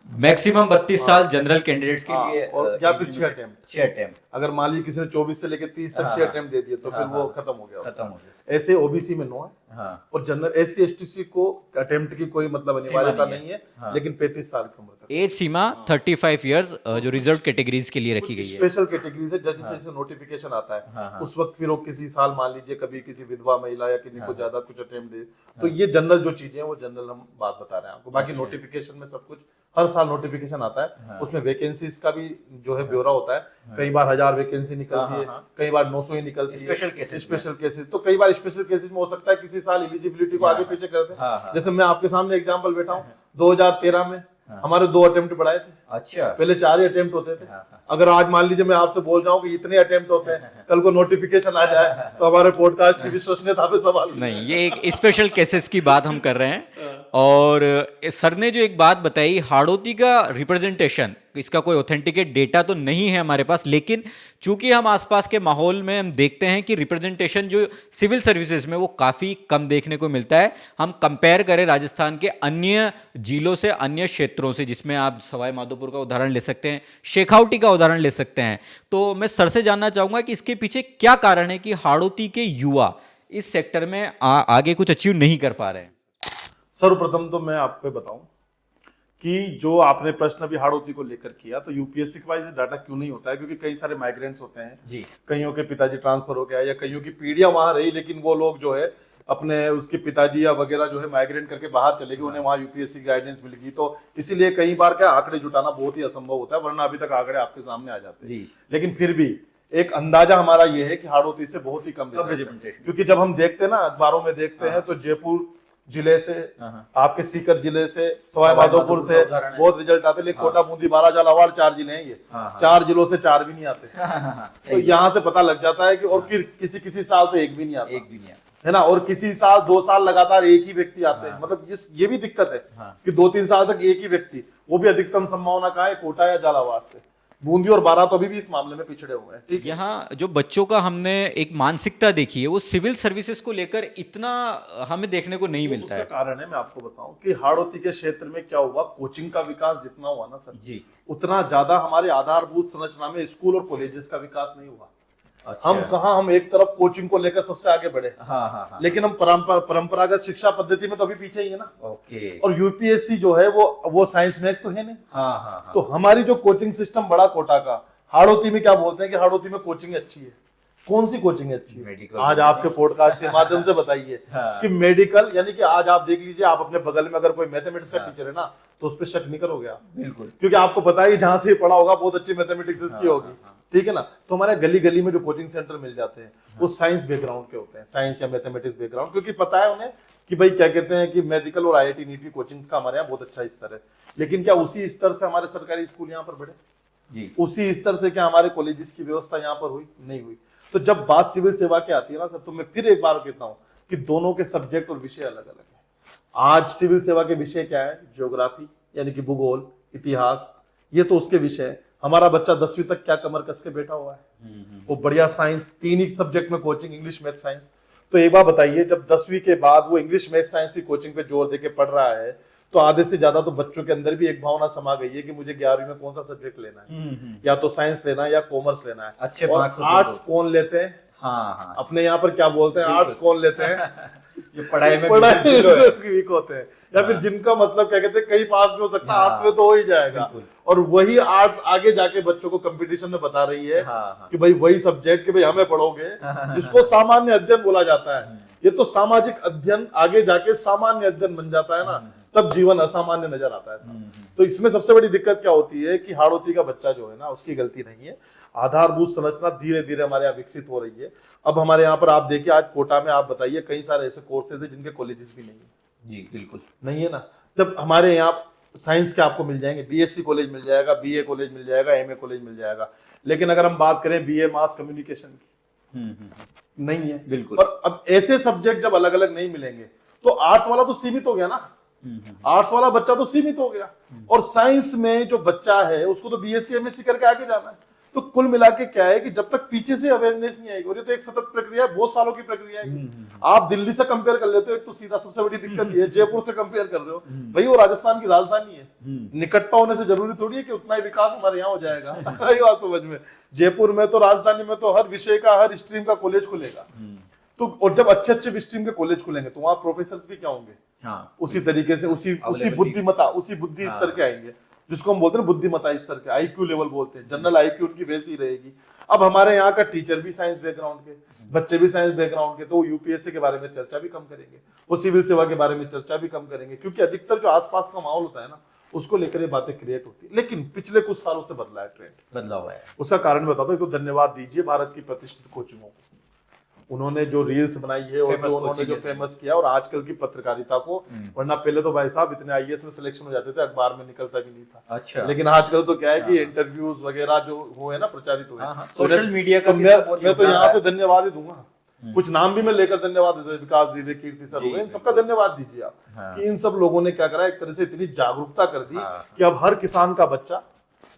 मैक्सिमम 32 साल जनरल कैंडिडेट्स के लिए, और या फिर 6 अटेम्प्ट। अगर मान लीजिए किसी ने 24 से लेकर 30 तक 6 अटेम्प्ट दे दिए तो फिर वो खत्म हो गया। ऐसे ओबीसी में 9 है, और जनरल एससी एसटी को अटेम्प्ट की कोई मतलब अनिवार्यता नहीं है, लेकिन 35 साल की उम्र तक एज सीमा 35 इयर्स जो रिजर्व कैटेगरीज के लिए रखी गई है। स्पेशल कैटेगरी से जज से नोटिफिकेशन आता है, उस वक्त फिर वो किसी साल मान लीजिए कभी किसी विधवा महिला या किसी को ज्यादा कुछ अटेम्प्ट दे, तो ये जनरल जो चीजें हैं वो जनरल हम बात बता रहे हैं आपको। बाकी नोटिफिकेशन में सब कुछ हर साल नोटिफिकेशन आता है, उसमें वैकेंसीज का भी जो है ब्यौरा होता है। कई बार 1000 वैकेंसी निकलती है, कई बार 900 ही निकलती है स्पेशल केसेस। तो कई बार स्पेशल केसेस में हो सकता है किसी साल एलिजिबिलिटी को आगे पीछे कर दें। जैसे मैं आपके सामने एग्जांपल बैठा हूँ, 2013 में हमारे 2 अटेम्प्ट बढ़ाए थे। अच्छा, पहले 4 ही अटेम्प्ट होते थे। अगर आज मान लीजिए मैं आपसे बोल जाऊं कि इतने अटेम्प्ट होते हैं, कल को नोटिफिकेशन आ जाए तो हमारे पॉडकास्ट की विश्वसनीयता पे सवाल नहीं। ये एक स्पेशल केसेस की बात हम कर रहे हैं। और सर ने जो एक बात बताई, हाड़ौती का रिप्रेजेंटेशन, इसका कोई ऑथेंटिकेट डेटा तो नहीं है हमारे पास, लेकिन चूंकि हम आसपास के माहौल में हम देखते हैं कि रिप्रेजेंटेशन जो सिविल सर्विसेज में वो काफ़ी कम देखने को मिलता है। हम कंपेयर करें राजस्थान के अन्य जिलों से, अन्य क्षेत्रों से, जिसमें आप सवाई माधोपुर का उदाहरण ले सकते हैं, शेखावटी का उदाहरण ले सकते हैं, तो मैं सर से जानना चाहूँगा कि इसके पीछे क्या कारण है कि हाड़ौती के युवा इस सेक्टर में आगे कुछ अचीव नहीं कर पा रहे हैं। सर्वप्रथम तो मैं आपको बताऊं कि जो आपने प्रश्न अभी हाड़ौती को लेकर किया, तो यूपीएससी के पास डाटा क्यों नहीं होता है, क्योंकि कई सारे माइग्रेंट्स होते हैं जी। कईयों के पिताजी ट्रांसफर हो गया, या कईयों की पीढ़ियां वहां रही, लेकिन वो लोग जो है अपने उसके पिताजी या वगैरह जो है माइग्रेट करके बाहर चले गए, उन्हें वहां यूपीएससी की गाइडेंस मिल गई। तो इसीलिए कई बार क्या आंकड़े जुटाना बहुत ही असंभव होता है, वरना अभी तक आंकड़े आपके सामने आ जाते हैं। लेकिन फिर भी एक अंदाजा हमारा ये है कि हाड़ौती से बहुत ही कम रिप्रेजेंटेशन, क्योंकि जब हम देखते हैं ना अखबारों में देखते हैं, तो जयपुर जिले से, आपके सीकर जिले से, सवाई माधोपुर से बहुत रिजल्ट आते हैं, लेकिन कोटा बूंदी बाराजाल अवार्ड 4 जिले हैं, ये 4 जिलों से 4 भी नहीं आते। तो यहाँ से पता लग जाता है कि, और फिर किसी साल तो 1 भी नहीं आता, है ना, और किसी साल 2 साल लगातार एक ही व्यक्ति आते हैं। मतलब ये भी दिक्कत है कि 2-3 साल तक एक ही व्यक्ति, वो भी अधिकतम संभावना कहाँ है, कोटा या झालावाड़ से। बूंदी और बारां तो अभी भी इस मामले में पिछड़े हुए हैं। ठीक, यहाँ जो बच्चों का हमने एक मानसिकता देखी है, वो सिविल सर्विसेज को लेकर इतना हमें देखने को नहीं मिलता है। कारण है, मैं आपको बताऊं कि हाड़ौती के क्षेत्र में क्या हुआ, कोचिंग का विकास जितना हुआ ना सर जी, उतना ज्यादा हमारे आधारभूत संरचना में स्कूल और कॉलेजेस का विकास नहीं हुआ। अच्छा। हम कहाँ, हम एक तरफ कोचिंग को लेकर सबसे आगे बढ़े, हाँ हाँ हाँ। लेकिन हम परंपरागत शिक्षा पद्धति में तो अभी पीछे ही है ना। ओके। और यूपीएससी जो है वो साइंस मैथ तो है नहीं। हाँ हाँ हाँ। तो हमारी जो कोचिंग सिस्टम बड़ा कोटा का, हाड़ौती में क्या बोलते हैं कि हाड़ौती में कोचिंग अच्छी है। कौन सी कोचिंग अच्छी है? मेडिकल। आज आपके पॉडकास्ट के माध्यम से बताइए हाँ। कि मेडिकल, यानी कि आज आप देख लीजिए, आप अपने बगल में अगर कोई मैथमेटिक्स का हाँ। टीचर है ना, तो उस पर शक नहीं करोगे आप, बिल्कुल। क्योंकि आपको पता है जहां से ये पढ़ा होगा बहुत अच्छी मैथमेटिक्स इसकी हाँ, होगी। हाँ। ठीक है ना। तो हमारे गली गली में जो कोचिंग सेंटर मिल जाते हैं वो साइंस बैकग्राउंड के होते हैं, साइंस या मैथमेटिक्स बैकग्राउंड, क्योंकि पता है उन्हें कि भाई क्या कहते हैं कि मेडिकल और आईआईटी नीट की कोचिंग्स का हमारे यहाँ बहुत अच्छा स्तर है। लेकिन क्या उसी स्तर से हमारे सरकारी स्कूल यहाँ पर बढ़े? जी। उसी स्तर से क्या हमारे कॉलेजेस की व्यवस्था यहाँ पर हुई? नहीं हुई। तो जब बात सिविल सेवा की आती है ना सर, तो मैं फिर एक बार कहता हूँ कि दोनों के सब्जेक्ट और विषय अलग अलग है। आज सिविल सेवा के विषय क्या है? ज्योग्राफी, यानी कि भूगोल, इतिहास, ये तो उसके विषय है। हमारा बच्चा 10वीं तक क्या कमर कस के बैठा हुआ है, वो बढ़िया साइंस, 3 ही सब्जेक्ट में कोचिंग, इंग्लिश मैथ साइंस। तो एक बार बताइए, जब 10वीं के बाद वो इंग्लिश मैथ साइंस की कोचिंग पे जोर देके पढ़ रहा है, तो आधे से ज्यादा तो बच्चों के अंदर भी एक भावना समा गई है कि मुझे 11वीं में कौन सा सब्जेक्ट लेना है, या तो साइंस लेना है या कॉमर्स लेना है। अच्छे और मार्क्स आर्ट्स कौन लेते हैं? हाँ हाँ। अपने यहाँ पर क्या बोलते हैं, आर्ट्स कौन लेते हैं? ये पढ़ाई में पढ़ाई बिल्कुल है। वीक होते हैं, या फिर जिनका मतलब क्या कहते हैं कहीं पास भी हो सकता है, हाँ, आर्ट्स में तो हो ही जाएगा। बिल्कुल। और वही आर्ट्स आगे जाके बच्चों को कंपटीशन में बता रही है हाँ। कि भाई वही सब्जेक्ट कि भाई हमें पढ़ोगे, जिसको सामान्य अध्ययन बोला जाता है। ये तो सामाजिक अध्ययन आगे जाके सामान्य अध्ययन बन जाता है ना, तब जीवन असामान्य नजर आता है साहब। तो इसमें सबसे बड़ी दिक्कत क्या होती है कि हाड़ौती का बच्चा जो है ना, उसकी गलती नहीं है, आधारभूत संरचना धीरे धीरे हमारे यहाँ विकसित हो रही है। अब हमारे यहाँ पर आप देखिए, आज कोटा में आप बताइए कई सारे ऐसे कोर्सेज है जिनके कॉलेजेस भी नहीं है। जी बिल्कुल नहीं है ना। जब हमारे यहाँ साइंस के आपको मिल जाएंगे, बीएससी कॉलेज मिल जाएगा, बीए कॉलेज मिल जाएगा, एमए कॉलेज मिल जाएगा, लेकिन अगर हम बात करें बीए मास कम्युनिकेशन की, नहीं है बिल्कुल। और अब ऐसे सब्जेक्ट जब अलग अलग नहीं मिलेंगे तो आर्ट्स वाला तो सीमित हो गया ना, आर्ट्स वाला बच्चा तो सीमित हो गया, और साइंस में जो बच्चा है उसको तो बीएससी एमएससी करके आगे जाना है। तो कुल मिला के क्या है कि जब तक पीछे से अवेयरनेस नहीं आएगी, और ये तो एक सतत प्रक्रिया है, बहुत सालों की प्रक्रिया है। आप दिल्ली से कंपेयर कर लेते हो, एक तो सीधा सबसे बड़ी दिक्कत ये है, जयपुर से कंपेयर कर रहे हो, भाई वो राजस्थान की राजधानी है, निकटता होने से जरूरी थोड़ी है कि उतना ही विकास हमारे यहाँ हो जाएगा। ये बात समझ में, जयपुर में तो राजधानी में तो हर विषय का, हर स्ट्रीम का कॉलेज खुलेगा। तो और जब अच्छे अच्छे स्ट्रीम के कॉलेज खुलेंगे तो वहां प्रोफेसर भी क्या होंगे, हाँ। उसी तरीके से, उसी बुद्धिमता, उसी बुद्धि स्तर के आएंगे, जिसको हम बोलते हैं बुद्धिमता स्तर के, आईक्यू लेवल बोलते हैं, जनरल आईक्यू उनकी वैसी रहेगी। अब हमारे यहाँ का टीचर भी साइंस बैकग्राउंड के, बच्चे भी साइंस बैकग्राउंड के, तो वो यूपीएससी के बारे में चर्चा भी कम करेंगे, वो सिविल सेवा के बारे में चर्चा भी कम करेंगे, क्योंकि अधिकतर जो आसपास का माहौल होता है ना, उसको लेकर ये बातें क्रिएट होती है। लेकिन पिछले कुछ सालों से बदला है ट्रेंड, बदला हुआ है। उसका कारण बताता हूँ। तो धन्यवाद दीजिए भारत की प्रतिष्ठित कोचिंगों को, उन्होंने जो रील्स बनाई है और जो उन्होंने जो फेमस किया, और आजकल की पत्रकारिता को, वरना पहले तो भाई साहब इतने आईएएस में सिलेक्शन हो जाते थे, अखबार में निकलता भी नहीं था। अच्छा। लेकिन आजकल तो क्या है कि इंटरव्यूज वगैरह जो हुए ना, प्रचारित हुए, सोशल मीडिया का मैं तो यहाँ से धन्यवाद ही दूंगा। कुछ नाम भी मैं लेकर धन्यवाद देता, विकास दिव्य, कीर्ति सर हुए, इन सबका धन्यवाद दीजिए आप, कि इन सब लोगों ने क्या करा, एक तरह से इतनी जागरूकता कर दी कि अब हर किसान का बच्चा,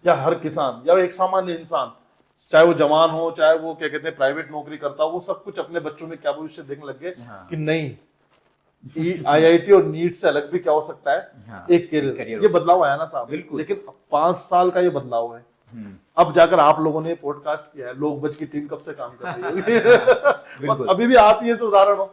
या हर किसान या एक सामान्य इंसान, चाहे वो जवान हो, चाहे वो क्या कहते हैं प्राइवेट नौकरी करता हो, वो सब कुछ अपने बच्चों में क्या भविष्य देखने लग गए कि नहीं, आईआईटी और नीट से अलग भी क्या हो सकता है, एक करियर। ये बदलाव आया ना साहब, लेकिन 5 साल का ये बदलाव है। अब जाकर आप लोगों ने पॉडकास्ट किया है, लोग बच की टीम कब से काम कर रही है। और अभी भी आप ही ऐसे उदाहरण हो।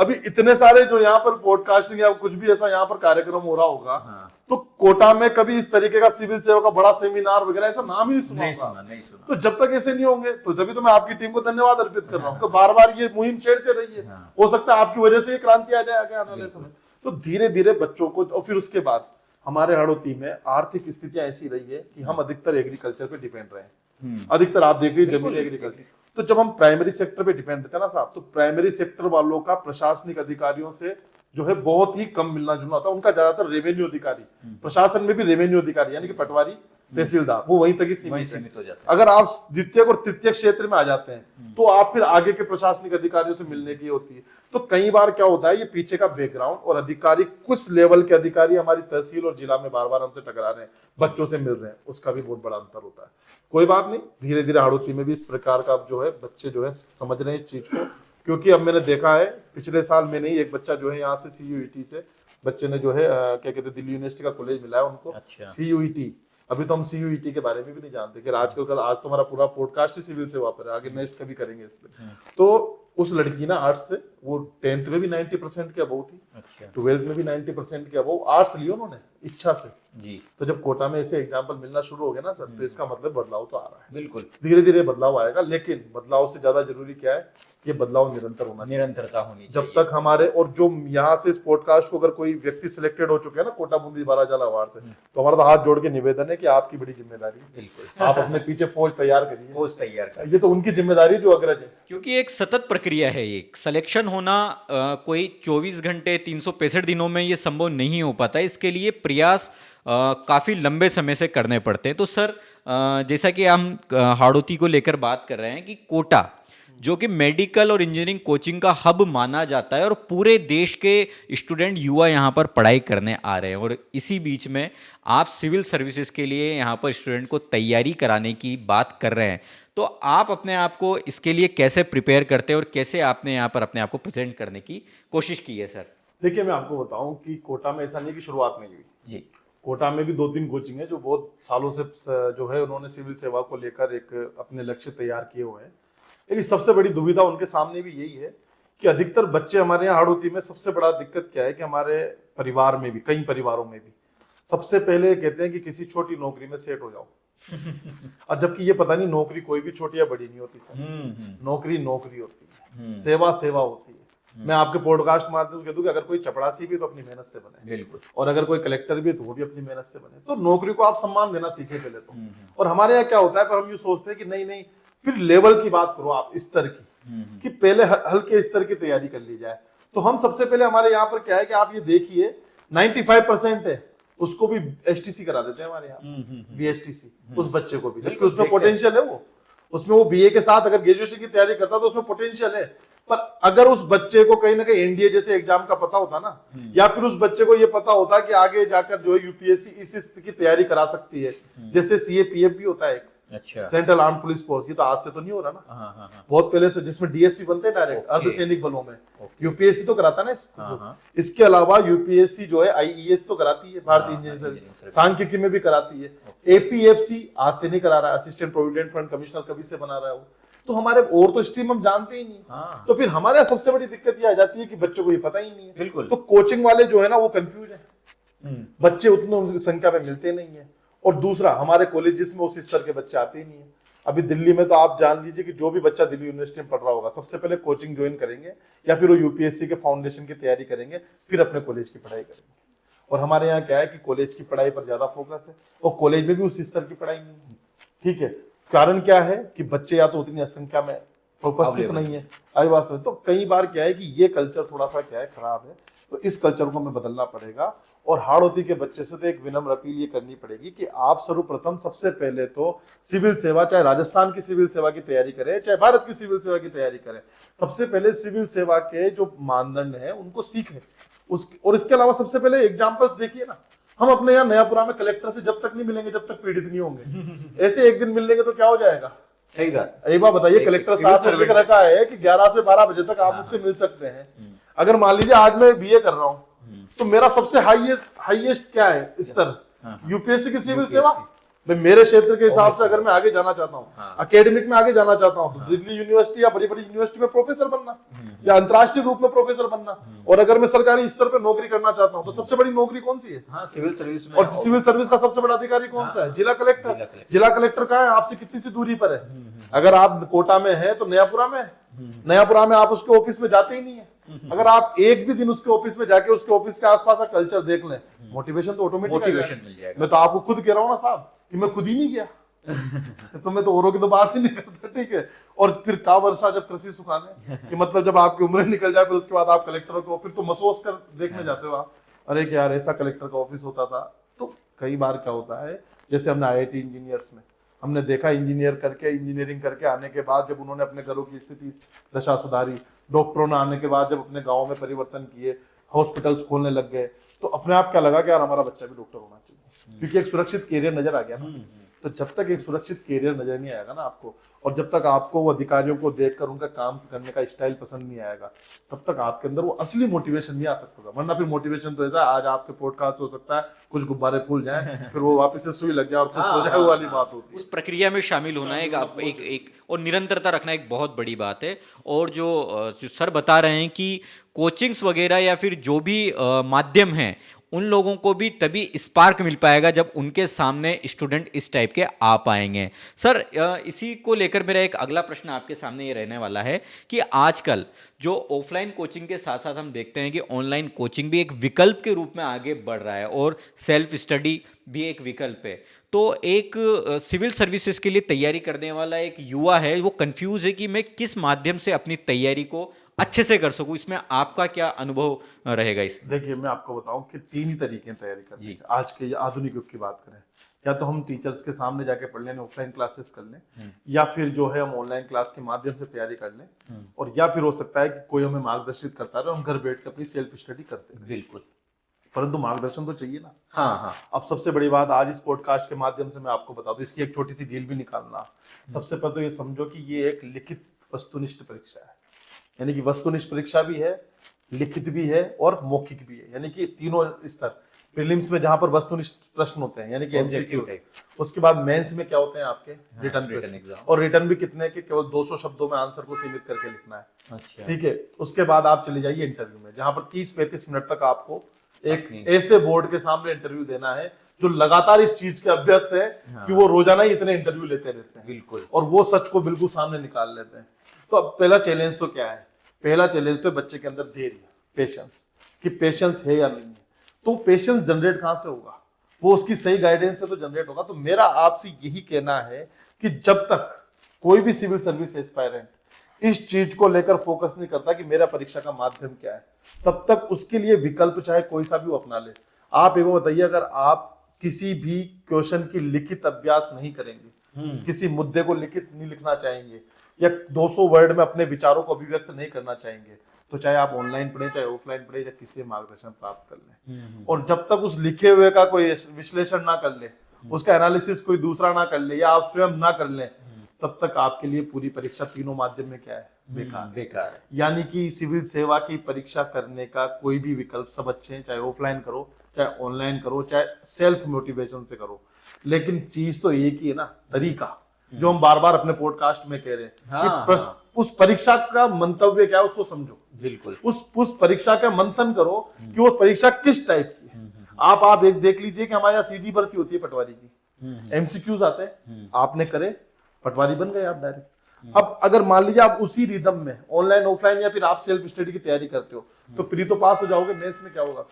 अभी इतने सारे जो यहाँ पर पॉडकास्टिंग या कुछ भी ऐसा यहाँ पर कार्यक्रम हो रहा होगा, तो कोटा में कभी इस तरीके का सिविल सेवा का बड़ा सेमिनार वगैरह ऐसा नाम ही नहीं सुना। तो जब तक ऐसे नहीं होंगे, तो तभी तो मैं आपकी टीम को धन्यवाद अर्पित कर रहा हूँ। तो बार बार ये मुहिम छेड़ते रहिए, हो सकता है आपकी वजह से ये क्रांति आ जाए आगे आने वाले समय। तो धीरे धीरे बच्चों को, और फिर उसके बाद हमारे हाड़ौती में आर्थिक स्थितियां ऐसी रही है कि हम अधिकतर एग्रीकल्चर पे डिपेंड रहे। अधिकतर आप देखिए जमीन एग्रीकल्चर। तो जब हम प्राइमरी सेक्टर पे डिपेंड रहते हैं ना साहब, तो प्राइमरी सेक्टर वालों का प्रशासनिक अधिकारियों से जो है बहुत ही कम मिलना जुलना होता है। उनका ज्यादातर रेवेन्यू अधिकारी, प्रशासन में भी रेवेन्यू अधिकारी यानी कि पटवारी, तहसीलदार, वो वहीं तक ही सीमित हो जाता है। अगर आप द्वितीय और तृतीय क्षेत्र में आ जाते हैं तो आप फिर आगे के प्रशासनिक अधिकारियों से मिलने की होती है। तो कई बार क्या होता है, ये पीछे का बैकग्राउंड और अधिकारी, कुछ लेवल के अधिकारी हमारी तहसील और जिला में बार बार हमसे टकरा रहे हैं, बच्चों से मिल रहे हैं, उसका भी बहुत बड़ा अंतर होता है। कोई बात नहीं, धीरे धीरे हाड़ौती में भी इस प्रकार का जो है बच्चे जो है समझ रहे हैं इस चीज को। क्योंकि अब मैंने देखा है, पिछले साल में नहीं, एक बच्चा जो है यहाँ से सीयूईटी से बच्चे ने जो है क्या कहते हैं, दिल्ली यूनिवर्सिटी का कॉलेज मिला है उनको। सीयूईटी अभी तो हम सीयूईटी के बारे में भी नहीं जानते कि आजकल कल आज तो हमारा पूरा पॉडकास्ट ही सिविल सेवा पर है, आगे नेक्स्ट कभी करेंगे इस पे। तो उस लड़की ना आर्ट्स से, वो 10th में भी 90% के अबव थी, अच्छा 12th में भी 90% के अबव, आर्ट्स लिया उन्होंने इच्छा से। जी तो जब कोटा में ऐसे एग्जाम्पल मिलना शुरू हो गया ना सर, तो इसका मतलब बदलाव तो आ रहा है, बिल्कुल धीरे धीरे बदलाव आएगा। लेकिन बदलाव से ज्यादा जरूरी क्या है कि ये बदलाव निरंतर होना चाहिए। निरंतरता होनी जब चाहिए। तक हमारे, और जो यहाँ से इस पॉडकास्ट को अगर कोई व्यक्ति सिलेक्टेड हो चुके हैं ना कोटा बूंदी बाराजाला अवार्ड से, तो हमारा तो हाथ जोड़ के निवेदन है कि आपकी बड़ी जिम्मेदारी है, बिल्कुल आप अपने पीछे फौज तैयार करिए, पोस्ट तैयार कर, ये तो उनकी जिम्मेदारी जो अग्रज है। क्योंकि एक सतत प्रक्रिया है। ये सिलेक्शन होना कोई 24 घंटे 365 दिनों में ये संभव नहीं हो पाता। इसके लिए प्रयास काफ़ी लंबे समय से करने पड़ते हैं। तो सर जैसा कि हम हाड़ौती को लेकर बात कर रहे हैं कि कोटा जो कि मेडिकल और इंजीनियरिंग कोचिंग का हब माना जाता है और पूरे देश के स्टूडेंट युवा यहाँ पर पढ़ाई करने आ रहे हैं, और इसी बीच में आप सिविल सर्विसेज के लिए यहाँ पर स्टूडेंट को तैयारी कराने की बात कर रहे हैं। तो आप अपने आप को इसके लिए कैसे प्रिपेयर करते हैं और कैसे आपने यहाँ पर अपने आप को प्रेजेंट करने की कोशिश की है सर? देखिए मैं आपको बताऊं कि कोटा में ऐसा नहीं कि शुरुआत नहीं हुई जी, कोटा में भी 2-3 कोचिंग है जो बहुत सालों से जो है उन्होंने सिविल सेवा को लेकर एक अपने लक्ष्य तैयार किए हुए हैं। लेकिन सबसे बड़ी दुविधा उनके सामने भी यही है कि अधिकतर बच्चे हमारे यहाँ हाड़ौती में, सबसे बड़ा दिक्कत क्या है कि हमारे परिवार में भी, कई परिवारों में भी सबसे पहले कहते हैं कि किसी छोटी नौकरी में सेट हो जाओ। और जबकि ये पता नहीं नौकरी कोई भी छोटी या बड़ी नहीं होती सर, नौकरी नौकरी होती है, सेवा सेवा होती है। मैं आपके पॉडकास्ट माध्यम से कह दूं कि अगर कोई चपरासी भी तो अपनी मेहनत से बने, बिल्कुल, और अगर कोई कलेक्टर भी तो वो भी अपनी मेहनत से बने। तो नौकरी को आप सम्मान देना सीखे पहले तो। और हमारे यहाँ क्या होता है, पर हम ये सोचते हैं कि नहीं नहीं, फिर लेवल की बात करो आप इस स्तर की, कि पहले हल्के स्तर की तैयारी कर ली जाए। तो हम सबसे पहले हमारे यहाँ पर क्या है कि आप ये देखिए 95% है उसको भी एसटीसी करा देते हैं हमारे यहाँ, बीएसटीसी उस बच्चे को भी, जबकि उसमें पोटेंशियल है, वो उसमें वो बीए के साथ अगर ग्रेजुएशन की तैयारी करता तो उसमें पोटेंशियल है। पर अगर उस बच्चे को कहीं ना कहीं एनडीए जैसे एग्जाम का पता होता ना, या फिर उस बच्चे को ये पता होता कि आगे जाकर जो है यूपीएससी इस की तैयारी करा सकती है, जैसे सीएपीएफ भी होता है एक, अच्छा, सेंट्रल आर्म पुलिस फोर्स, ये तो आज से तो नहीं हो रहा ना, बहुत पहले से, जिसमें डीएसपी बनते हैं डायरेक्ट अर्धसैनिक बलों में, यूपीएससी तो कराता है ना इसके अलावा यूपीएससी जो है आईईएस तो कराती है, भारतीय इंजीनियरिंग सांख्यिकी में भी कराती है। एपीएफसी आज से नहीं करा रहा है, असिस्टेंट प्रोविडेंट फंड कमिश्नर कभी से बना रहा है वो। तो हमारे और तो स्ट्रीम हम जानते ही नहीं। तो फिर हमारे यहाँ सबसे बड़ी दिक्कत ये आ जाती है कि बच्चों को ये पता ही नहीं है। बिल्कुल। तो कोचिंग वाले जो है ना वो कंफ्यूज है, बच्चे उतनी संख्या में मिलते नहीं है। और दूसरा, हमारे कॉलेजेस में उस स्तर के बच्चे आते ही नहीं है। अभी दिल्ली में तो आप जान लीजिए कि जो भी बच्चा दिल्ली यूनिवर्सिटी में पढ़ रहा होगा सबसे पहले कोचिंग ज्वाइन करेंगे, या फिर वो यूपीएससी के फाउंडेशन की तैयारी करेंगे, फिर अपने कॉलेज की पढ़ाई करेंगे। और हमारे यहाँ क्या है कि कॉलेज की पढ़ाई पर ज्यादा फोकस है, और कॉलेज में भी उस स्तर की पढ़ाई नहीं है। ठीक है, कारण क्या है कि बच्चे या तो उतनी संख्या में उपस्थित नहीं है, आई बात समझ। तो कई बार क्या है कि ये कल्चर थोड़ा सा क्या है खराब है, तो इस कल्चर को हमें बदलना पड़ेगा। और हाड़ौती के बच्चे से तो एक विनम्र अपील ये करनी पड़ेगी कि आप सर्वप्रथम सबसे पहले तो सिविल सेवा, चाहे राजस्थान की सिविल सेवा की तैयारी करें, चाहे भारत की सिविल सेवा की तैयारी करें, सबसे पहले सिविल सेवा के जो मानदंड है उनको सीखें। और इसके अलावा सबसे पहले एग्जाम्पल्स देखिए ना, हम अपने यहाँ नयापुरा में कलेक्टर से जब तक नहीं मिलेंगे जब तक पीड़ित नहीं होंगे, ऐसे एक दिन मिल लेंगे तो क्या हो जाएगा? सही बात। एक बार बताइए, कलेक्टर साहब ने लिख रखा है कि 11 से 12 बजे तक आप उससे मिल सकते हैं। अगर मान लीजिए आज मैं बीए कर रहा हूँ, तो मेरा सबसे हाईएस्ट क्या है स्तर? यूपीएससी की सिविल सेवा। मैं मेरे क्षेत्र के हिसाब से अगर मैं आगे जाना चाहता हूँ, एकेडमिक में आगे जाना चाहता हूँ, तो दिल्ली यूनिवर्सिटी या बड़ी बड़ी यूनिवर्सिटी में प्रोफेसर बनना, या अंतर्राष्ट्रीय रूप में प्रोफेसर बनना। और अगर मैं सरकारी स्तर पर नौकरी करना चाहता हूँ तो सबसे बड़ी नौकरी कौन सी है? सिविल सर्विस में। और सिविल सर्विस का सबसे बड़ा अधिकारी कौन सा है? जिला कलेक्टर। जिला कलेक्टर कहाँ है? आपसे कितनी सी दूरी पर है? अगर आप कोटा में है तो नयापुरा में है। नयापुरा में आप उसके ऑफिस में जाते ही नहीं है। अगर आप एक भी दिन उसके ऑफिस में जाके उसके ऑफिस के आसपास का कल्चर देख लें, मोटिवेशन तो ऑटोमेटिक मिल जाएगा। मैं तो आपको खुद कह रहा हूँ ना साहब कि मैं खुद ही नहीं गया तो मैं तो औरों की तो बात ही नहीं करता। ठीक है, और फिर का वर्षा जब कृषि सुखाने कि मतलब जब आपकी उम्र निकल जाए, फिर उसके बाद आप कलेक्टर को फिर तो महसूस कर देखने जाते हो आप, अरे कि यार ऐसा कलेक्टर का ऑफिस होता था। तो कई बार क्या होता है, जैसे हमने आईआईटी इंजीनियर्स में हमने देखा, इंजीनियरिंग करके आने के बाद जब उन्होंने अपने घरों की स्थिति दशा सुधारी, डॉक्टरों ने आने के बाद जब अपने गाँव में परिवर्तन किए, हॉस्पिटल्स खोलने लग गए, तो अपने आप क्या लगा कि यार हमारा बच्चा भी डॉक्टर होना चाहिए, क्योंकि एक सुरक्षित कैरियर नजर आ गया ना। तो जब तक एक सुरक्षित कैरियर नजर नहीं आएगा ना आपको, और जब तक आपको वो अधिकारियों को देखकर उनका काम करने का स्टाइल पसंद नहीं आएगा, तब तक आपके अंदर वो असली मोटिवेशन नहीं आ सकता था। वरना फिर मोटिवेशन तो ऐसा, आज आपके पॉडकास्ट हो सकता है कुछ गुब्बारे फूल जाए, फिर वो वापस से सुई लग जाए और खुश हो जाए, वो वाली बात होती उस प्रक्रिया में शामिल होना एक और निरंतरता रखना एक बहुत बड़ी बात है। और जो सर बता रहे हैं कि कोचिंग्स वगैरह या फिर जो भी माध्यम हैं, उन लोगों को भी तभी स्पार्क मिल पाएगा जब उनके सामने स्टूडेंट इस टाइप के आ पाएंगे। सर इसी को लेकर मेरा एक अगला प्रश्न आपके सामने ये रहने वाला है कि आजकल जो ऑफलाइन कोचिंग के साथ साथ हम देखते हैं कि ऑनलाइन कोचिंग भी एक विकल्प के रूप में आगे बढ़ रहा है और सेल्फ स्टडी भी एक विकल्प है। तो एक सिविल सर्विसेज के लिए तैयारी करने वाला एक युवा है, वो कंफ्यूज है कि मैं किस माध्यम से अपनी तैयारी को अच्छे से कर सकूं। इसमें आपका क्या अनुभव रहेगा? इस देखिए, मैं आपको बताऊं कि 3 ही तरीके हैं तैयारी करने के। आज के आधुनिक युग की बात करें, या तो हम टीचर्स के सामने जाके पढ़ लें, ऑफलाइन क्लासेस कर लें, या फिर जो है हम ऑनलाइन क्लास के माध्यम से तैयारी कर लें, और या फिर हो सकता है कि कोई हमें मार्गदर्शित करता रहे, हम घर बैठ के अपनी सेल्फ स्टडी करते हैं। बिल्कुल, परंतु मार्गदर्शन तो चाहिए ना। हाँ। अब सबसे बड़ी बात आज इस पॉडकास्ट के माध्यम से मैं आपको बता दूं, इसकी एक छोटी सी डील भी निकालना। सबसे पहले तो ये समझो कि ये एक लिखित वस्तुनिष्ठ परीक्षा है, यानी कि वस्तुनिष्ठ परीक्षा भी है, लिखित भी है और मौखिक भी है, यानी कि तीनों स्तर। प्रीलिम्स में जहां पर वस्तुनिष्ठ प्रश्न होते हैं यानी कि एमसीक्यूज, उसके बाद मेंस में क्या होते हैं आपके रिटन एग्जाम, और रिटन भी कितने के केवल 200 शब्दों में आंसर को सीमित करके लिखना है। अच्छा, ठीक है। उसके बाद आप चले जाइए इंटरव्यू में, जहां पर 30-35 मिनट तक आपको एक ऐसे बोर्ड के सामने इंटरव्यू देना है जो लगातार इस चीज के अभ्यस्त है कि वो रोजाना ही इतने इंटरव्यू लेते रहते हैं। बिल्कुल, और वो सच को बिल्कुल सामने निकाल लेते हैं। तो अब पहला चैलेंज तो क्या है? पहला चैलेंज तो बच्चे के अंदर धैर्य, पेशेंस, कि पेशेंस है या नहीं है। तो पेशेंस जनरेट कहां से होगा? वो उसकी सही गाइडेंस से तो जनरेट होगा। तो मेरा आपसे यही कहना है कि जब तक कोई भी सिविल सर्विस एस्पायरेंट इस चीज को लेकर फोकस नहीं करता कि मेरा परीक्षा का माध्यम क्या है, तब तक उसके लिए विकल्प चाहे कोई सा भी वो अपना ले। आप एक बताइए, अगर आप किसी भी क्वेश्चन की लिखित अभ्यास नहीं करेंगे, किसी मुद्दे को लिखित नहीं लिखना चाहेंगे, या 200 वर्ड में अपने विचारों को अभिव्यक्त नहीं करना चाहेंगे, तो चाहे आप ऑनलाइन पढ़े चाहे ऑफलाइन पढ़े, या किसी से मार्गदर्शन प्राप्त कर लें। और जब तक उस लिखे हुए का कोई विश्लेषण ना कर ले, उसका एनालिसिस कोई दूसरा ना कर ले, या आप स्वयं ना कर लें, तब तक आपके लिए पूरी परीक्षा तीनों माध्यम में क्या है? बेकार है। यानी कि सिविल सेवा की परीक्षा करने का कोई भी विकल्प सब अच्छे हैं, चाहे ऑफलाइन करो, चाहे ऑनलाइन करो, चाहे सेल्फ मोटिवेशन से करो, लेकिन चीज तो एक ही है ना, तरीका, जो हम बार बार अपने पॉडकास्ट में कह रहे हैं कि उस परीक्षा का मंतव्य क्या है उसको समझो। बिल्कुल, उस परीक्षा का मंथन करो कि वो परीक्षा किस टाइप की है। आप एक देख लीजिए कि हमारे यहाँ सीधी भर्ती होती है पटवारी की, एमसीक्यूज आते हैं, आपने करे, पटवारी बन गए आप डायरेक्ट। अब अगर मान लीजिए आप उसी रिदम में ऑनलाइन ऑफलाइन या फिर आप सेल्फ स्टडी की तैयारी करते हो, तो प्री तो पास हो जाओगे, मेंस में क्या होगा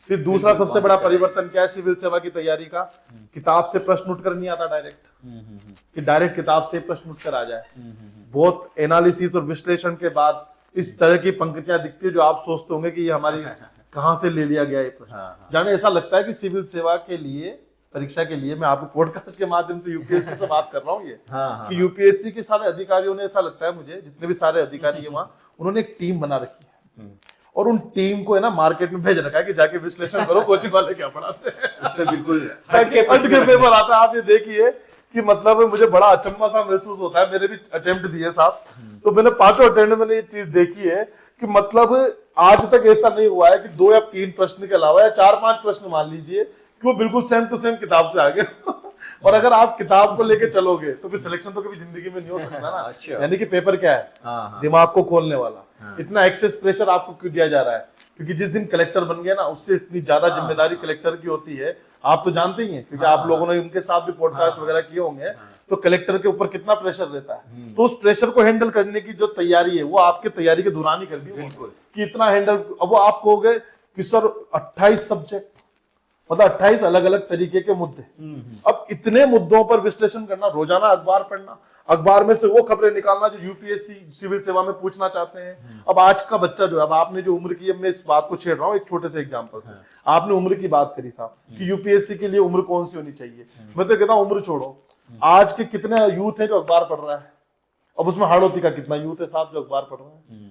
फिर दूसरा सबसे बड़ा परिवर्तन क्या है सिविल सेवा की तैयारी का? किताब से प्रश्न उठकर नहीं आता डायरेक्ट, कि डायरेक्ट किताब से प्रश्न उठकर आ जाए। बहुत एनालिसिस और विश्लेषण के बाद इस तरह की पंक्तियां दिखती है जो आप सोचते होंगे कि ये हमारी कहां से ले लिया गया ये प्रश्न। जाने ऐसा लगता है कि सिविल सेवा के लिए, परीक्षा के लिए, मैं आपको पॉडकास्ट के माध्यम से यूपीएससी से बात कर रहा हूँ, ये कि यूपीएससी के सारे अधिकारियों ने, ऐसा लगता है मुझे, जितने भी सारे अधिकारी है वहां, उन्होंने एक टीम बना रखी है, और उन टीम को है ना मार्केट में भेज रखा है कि जाके विश्लेषण करो कोचिंग वाले क्या पढ़ाते हैं। उससे बिल्कुल हट के पेपर आता है। आप ये देखिए कि मतलब मुझे बड़ा अचंभा सा महसूस होता है। मैंने भी अटेम्प्ट दिए साहब, तो मैंने 5 अटेम्प्ट में ये चीज देखी है कि मतलब आज तक ऐसा नहीं हुआ है कि 2 या 3 प्रश्न के अलावा या 4-5 प्रश्न मान लीजिए कि वो बिल्कुल सेम टू सेम किताब से आगे। और अगर आप किताब को लेके चलोगे तो फिर सिलेक्शन तो कभी जिंदगी में नहीं हो सकता ना। अच्छा। यानी कि पेपर क्या है? दिमाग को खोलने वाला। इतना एक्सेस प्रेशर आपको क्यों दिया जा रहा है? क्योंकि जिस दिन कलेक्टर बन गए ना, उससे इतनी ज्यादा जिम्मेदारी कलेक्टर की होती है, आप तो जानते ही हैं, क्योंकि आप लोगों ने उनके साथ भी पॉडकास्ट वगैरह किए होंगे। तो कलेक्टर के ऊपर कितना प्रेशर रहता है, तो उस प्रेशर को हैंडल करने की जो तैयारी है वो आपके तैयारी के दौरान ही कर दी बिल्कुल, कि इतना हैंडल। अब वो आप कहोगे कि सर 28 सब्जेक्ट, मतलब 28 अलग अलग तरीके के मुद्दे। अब इतने मुद्दों पर विश्लेषण करना, रोजाना अखबार पढ़ना, अखबार में से वो खबरें निकालना जो यूपीएससी सिविल सेवा में पूछना चाहते हैं। अब आज का बच्चा जो है, अब आपने जो उम्र की है, मैं इस बात को छेड़ रहा हूँ एक छोटे से एग्जांपल से। आपने उम्र की बात करी साहब कि यूपीएससी के लिए उम्र कौन सी होनी चाहिए। मैं तो कहता हूँ उम्र छोड़ो, आज के कितने यूथ है जो अखबार पढ़ रहा है, अब उसमें हाड़ोती का कितना यूथ है साहब जो अखबार पढ़ रहा है।